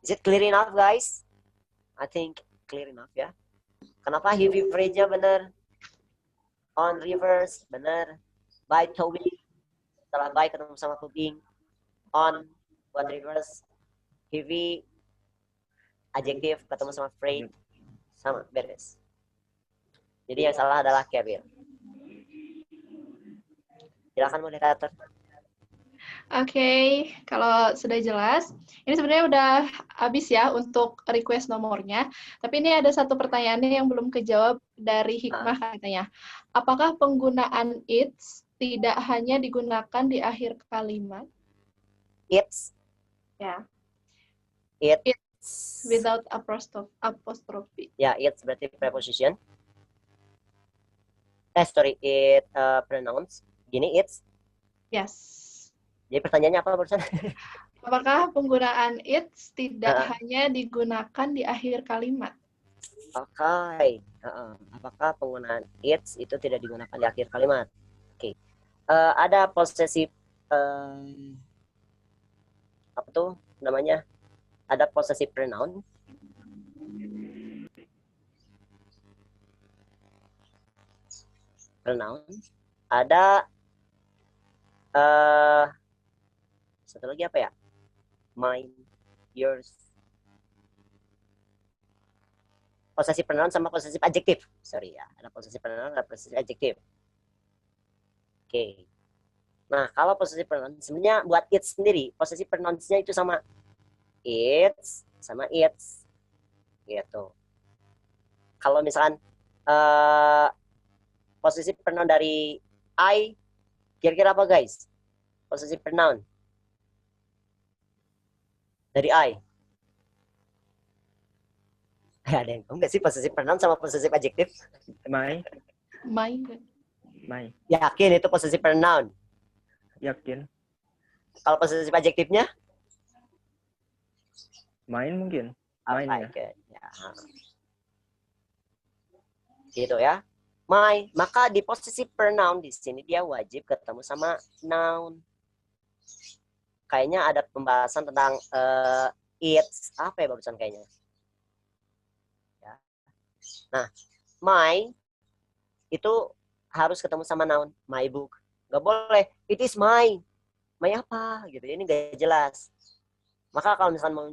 Is it clear enough, guys? I think clear enough ya. Kenapa heavy freight-nya benar? On reverse, benar. By towing, setelah by ketemu sama towing. On reverse, heavy adjective ketemu sama freight, sama, beres. Jadi yang salah adalah carrier. Silakan moderator. Oke, kalau sudah jelas, ini sebenarnya udah habis ya untuk request nomornya. Tapi ini ada satu pertanyaan yang belum kejawab dari Hikmah katanya. Apakah penggunaan it's tidak hanya digunakan di akhir kalimat? It's. Ya. It's. Without apostrophe. Ya, it's berarti preposition. It pronouns. Gini, it's. Yes. Jadi pertanyaannya apa barusan? Apakah penggunaan it's tidak hanya digunakan di akhir kalimat? Oke. Apakah penggunaan it's itu tidak digunakan di akhir kalimat? Oke. Ada possessive apa tuh namanya? Ada possessive pronoun. Ada satu lagi apa ya? Mine, yours. Possessive pronoun sama possessive adjective. Sorry ya, ada possessive pronoun, ada possessive adjective. Oke. Nah, kalau possessive pronoun sebenarnya buat it sendiri, possessive pronouns-nya itu sama it's sama its. Gitu. Kalau misalkan possessive pronoun dari I, kira-kira apa guys? Possessive pronoun dari I. Ada yang tahu nggak sih possessive pronoun sama possessive adjective? My. Yakin itu possessive pronoun? Yakin. Kalau possessive adjective-nya? Mine mungkin. Mine ya. Gitu ya. My, maka di possessive pronoun di sini dia wajib ketemu sama noun. Kayaknya ada pembahasan tentang it's, apa ya barusan kayaknya. Ya. Nah, my itu harus ketemu sama noun, my book. Gak boleh, it is my. My apa? Gitu, ini gak jelas. Maka kalau misalnya mau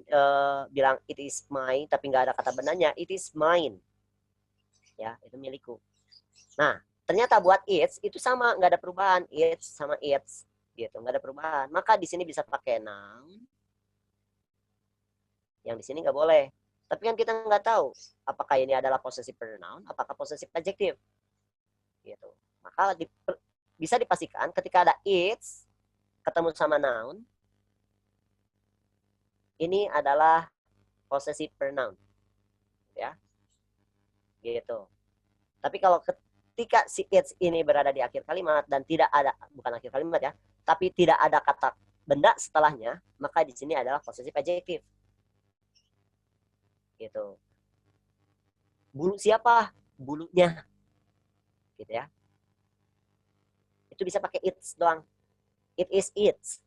bilang it is my, tapi nggak ada kata bendanya, it is mine. Ya, itu milikku. Nah, ternyata buat it's itu sama, nggak ada perubahan. It's sama it's. Gitu, nggak ada perubahan. Maka di sini bisa pakai noun. Yang di sini nggak boleh. Tapi kan kita nggak tahu apakah ini adalah possessive pronoun, apakah possessive adjective. Gitu. Maka bisa dipastikan ketika ada it's ketemu sama noun, ini adalah possessive pronoun. Ya. Gitu. Tapi kalau ketika si it's ini berada di akhir kalimat dan tidak ada, bukan akhir kalimat ya, tapi tidak ada kata benda setelahnya, maka di sini adalah possessive adjective. Gitu. Bulu siapa? Bulunya. Gitu ya. Itu bisa pakai it's doang. It is it's.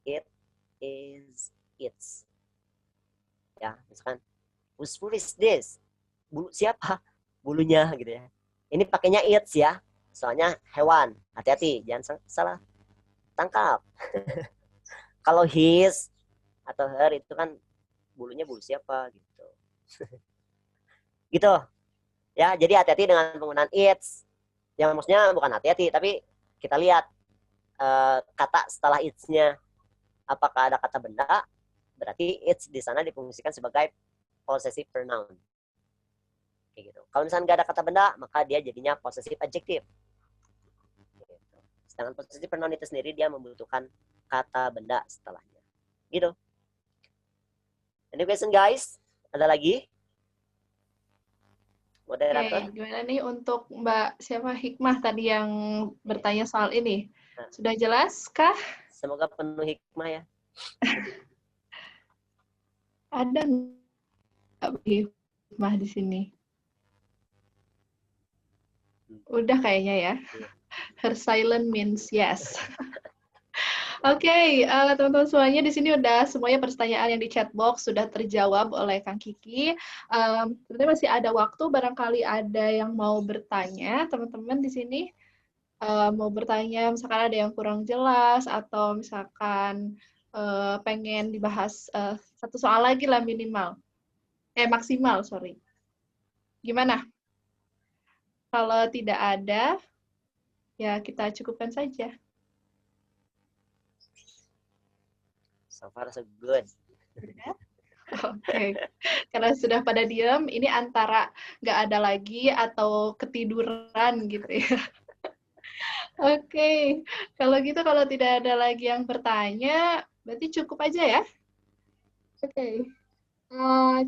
It is it's. Ya, misalkan whose food is this? Bulu siapa? Bulunya gitu ya. Ini pakainya it's ya. Soalnya hewan. Hati-hati, jangan salah tangkap. Kalau his atau her itu kan bulunya bulu siapa gitu. Gitu. Ya, jadi hati-hati dengan penggunaan it's. Yang maksudnya bukan hati-hati, tapi kita lihat kata setelah it's-nya. Apakah ada kata benda? Berarti it's di sana difungsikan sebagai possessive pronoun. Kayak gitu. Kalau misalnya nggak ada kata benda, maka dia jadinya possessive adjective. Gitu. Sedangkan possessive pronoun itu sendiri dia membutuhkan kata benda setelahnya. Gitu. Any question guys? Ada lagi? moderator. Oke, gimana nih untuk Mbak siapa Hikmah tadi yang bertanya soal ini? Nah. Sudah jelas kah? Semoga penuh hikmah ya. Ada nggak Hikmah di sini? Udah kayaknya ya. Iya. Her silent means yes. Oke, teman-teman semuanya di sini udah semuanya pertanyaan yang di chat box sudah terjawab oleh Kang Kiki. Sebenarnya masih ada waktu, barangkali ada yang mau bertanya, teman-teman di sini mau bertanya, misalkan ada yang kurang jelas atau misalkan pengen dibahas satu soal lagi lah minimal, maksimal, sorry. Gimana? Kalau tidak ada, ya kita cukupkan saja. So far so good. Oke, karena sudah pada diam, ini antara nggak ada lagi atau ketiduran gitu ya. Oke, kalau gitu kalau tidak ada lagi yang bertanya, berarti cukup aja ya. Oke,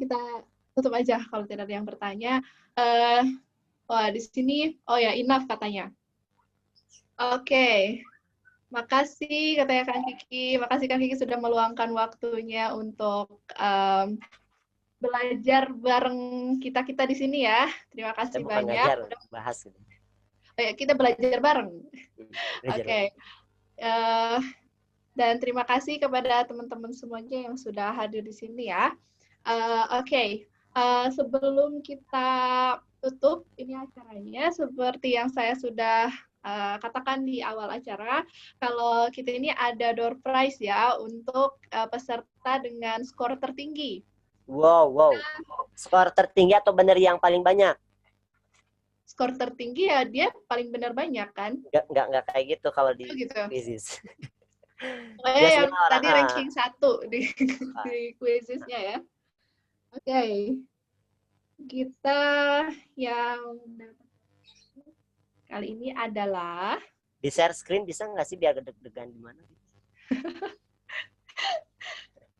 kita tutup aja kalau tidak ada yang bertanya. Wah, di sini, oh ya, enough katanya. Oke, makasih katanya Kang Kiki. Makasih Kang Kiki sudah meluangkan waktunya untuk belajar bareng kita-kita di sini ya. Terima Kita kasih bukan banyak. ngajar, bahas gitu. Kita belajar bareng. Belajar. Oke. Dan terima kasih kepada teman-teman semuanya yang sudah hadir di sini ya. Oke. Sebelum kita tutup ini acaranya, seperti yang saya sudah katakan di awal acara, kalau kita ini ada door prize ya untuk peserta dengan skor tertinggi. Wow. Skor tertinggi atau benar yang paling banyak? Skor tertinggi ya dia paling benar banyak kan? Enggak kayak gitu kalau di gitu. quizzes. Pokoknya yang tadi ranking 1 di quizesnya ya. Oke. Kita yang kali ini adalah di share screen bisa nggak sih biar deg-degan gimana?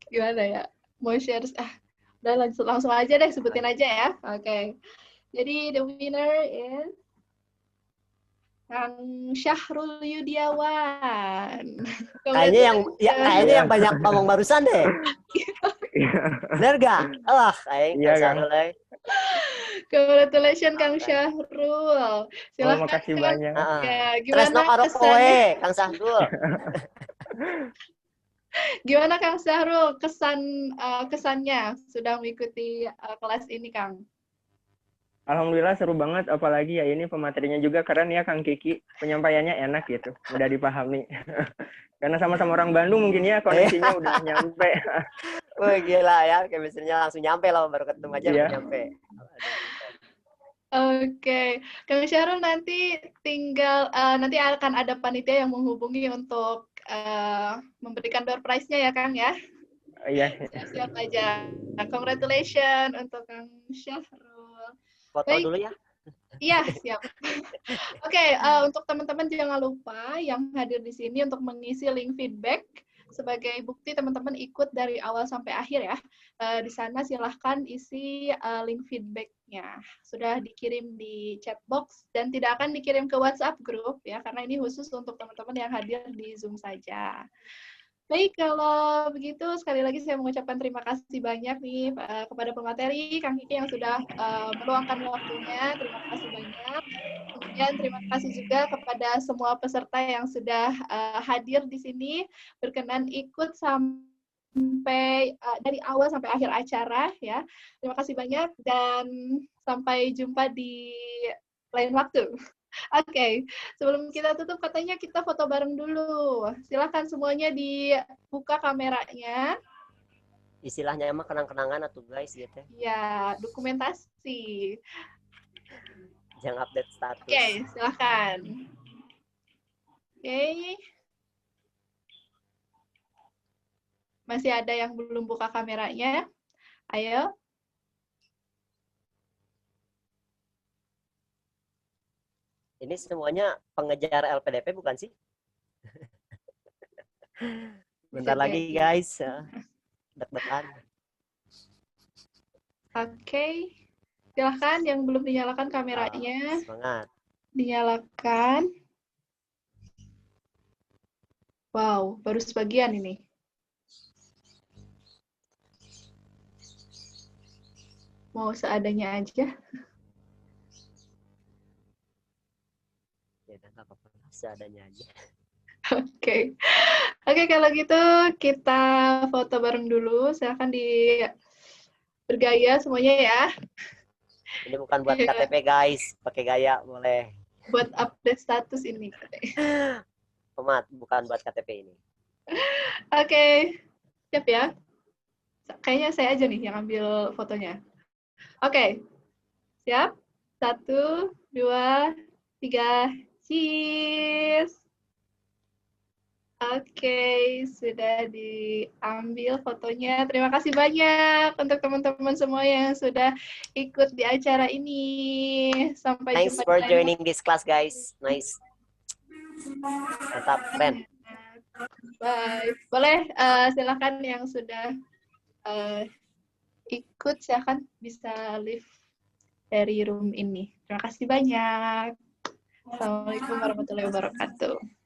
Gimana ya? Mau share? Udah langsung aja deh, sebutin aja ya. Oke. Jadi the winner is Kang Syahrul Yudiawan. Kayaknya yang banyak ngomong barusan deh. Bener gak? Kayaknya Syahrul. Congratulations Kang Syahrul. Silahkan. Makasih banyak. Ya, gimana kesannya? Kang Syahrul. Gimana Kang Syahrul kesannya sudah mengikuti kelas ini Kang? Alhamdulillah seru banget, apalagi ya ini pematerinya juga keren ya Kang Kiki, penyampaiannya enak gitu, mudah dipahami. Karena sama-sama orang Bandung mungkin ya koneksinya udah nyampe. Wah gila ya, chemistry-nya langsung nyampe lah, baru ketemu aja udah nyampe. Oke, Kang Syahrul nanti tinggal nanti akan ada panitia yang menghubungi untuk memberikan door prize-nya ya Kang ya. Iya. Siap aja. Congratulations untuk Kang Syahrul. Foto dulu ya. Iya, siap. Oke, untuk teman-teman jangan lupa yang hadir di sini untuk mengisi link feedback sebagai bukti teman-teman ikut dari awal sampai akhir ya. Di sana silahkan isi link feedbacknya. Sudah dikirim di chat box dan tidak akan dikirim ke WhatsApp group ya, karena ini khusus untuk teman-teman yang hadir di Zoom saja. Baik, kalau begitu sekali lagi saya mengucapkan terima kasih banyak nih kepada pemateri, Kang Kiki yang sudah meluangkan waktunya. Terima kasih banyak. Kemudian terima kasih juga kepada semua peserta yang sudah hadir di sini, berkenan ikut sampai dari awal sampai akhir acara ya. Terima kasih banyak dan sampai jumpa di lain waktu. Oke, sebelum kita tutup katanya kita foto bareng dulu. Silakan semuanya dibuka kameranya. Istilahnya emang kenang-kenangan atau guys gitu. Ya, dokumentasi. Jangan update status. Oke, silakan. Oke. Masih ada yang belum buka kameranya? Ayo. Ini semuanya pengejar LPDP bukan sih? Bentar lagi guys. Deg-degan. Oke. Silahkan yang belum dinyalakan kameranya, Semangat. dinyalakan. Wow, baru sebagian ini. Mau seadanya aja. Ya udah nggak apa-apa, seadanya aja. Oke. Oke, kalau gitu kita foto bareng dulu. Silahkan bergaya semuanya ya. Ini bukan buat Iya. KTP guys, pakai gaya boleh. Buat update status ini. Pemat, bukan buat KTP ini. Oke, siap ya. Kayaknya saya aja nih yang ambil fotonya. Oke, siap? 1, 2, 3, cheese. Oke, sudah diambil fotonya. Terima kasih banyak untuk teman-teman semua yang sudah ikut di acara ini. Sampai Thanks jumpa for di lain joining this class guys. Nice. Mantap, keren. Bye. Boleh silakan yang sudah ikut, silakan bisa leave dari room ini. Terima kasih banyak. Assalamualaikum warahmatullahi wabarakatuh.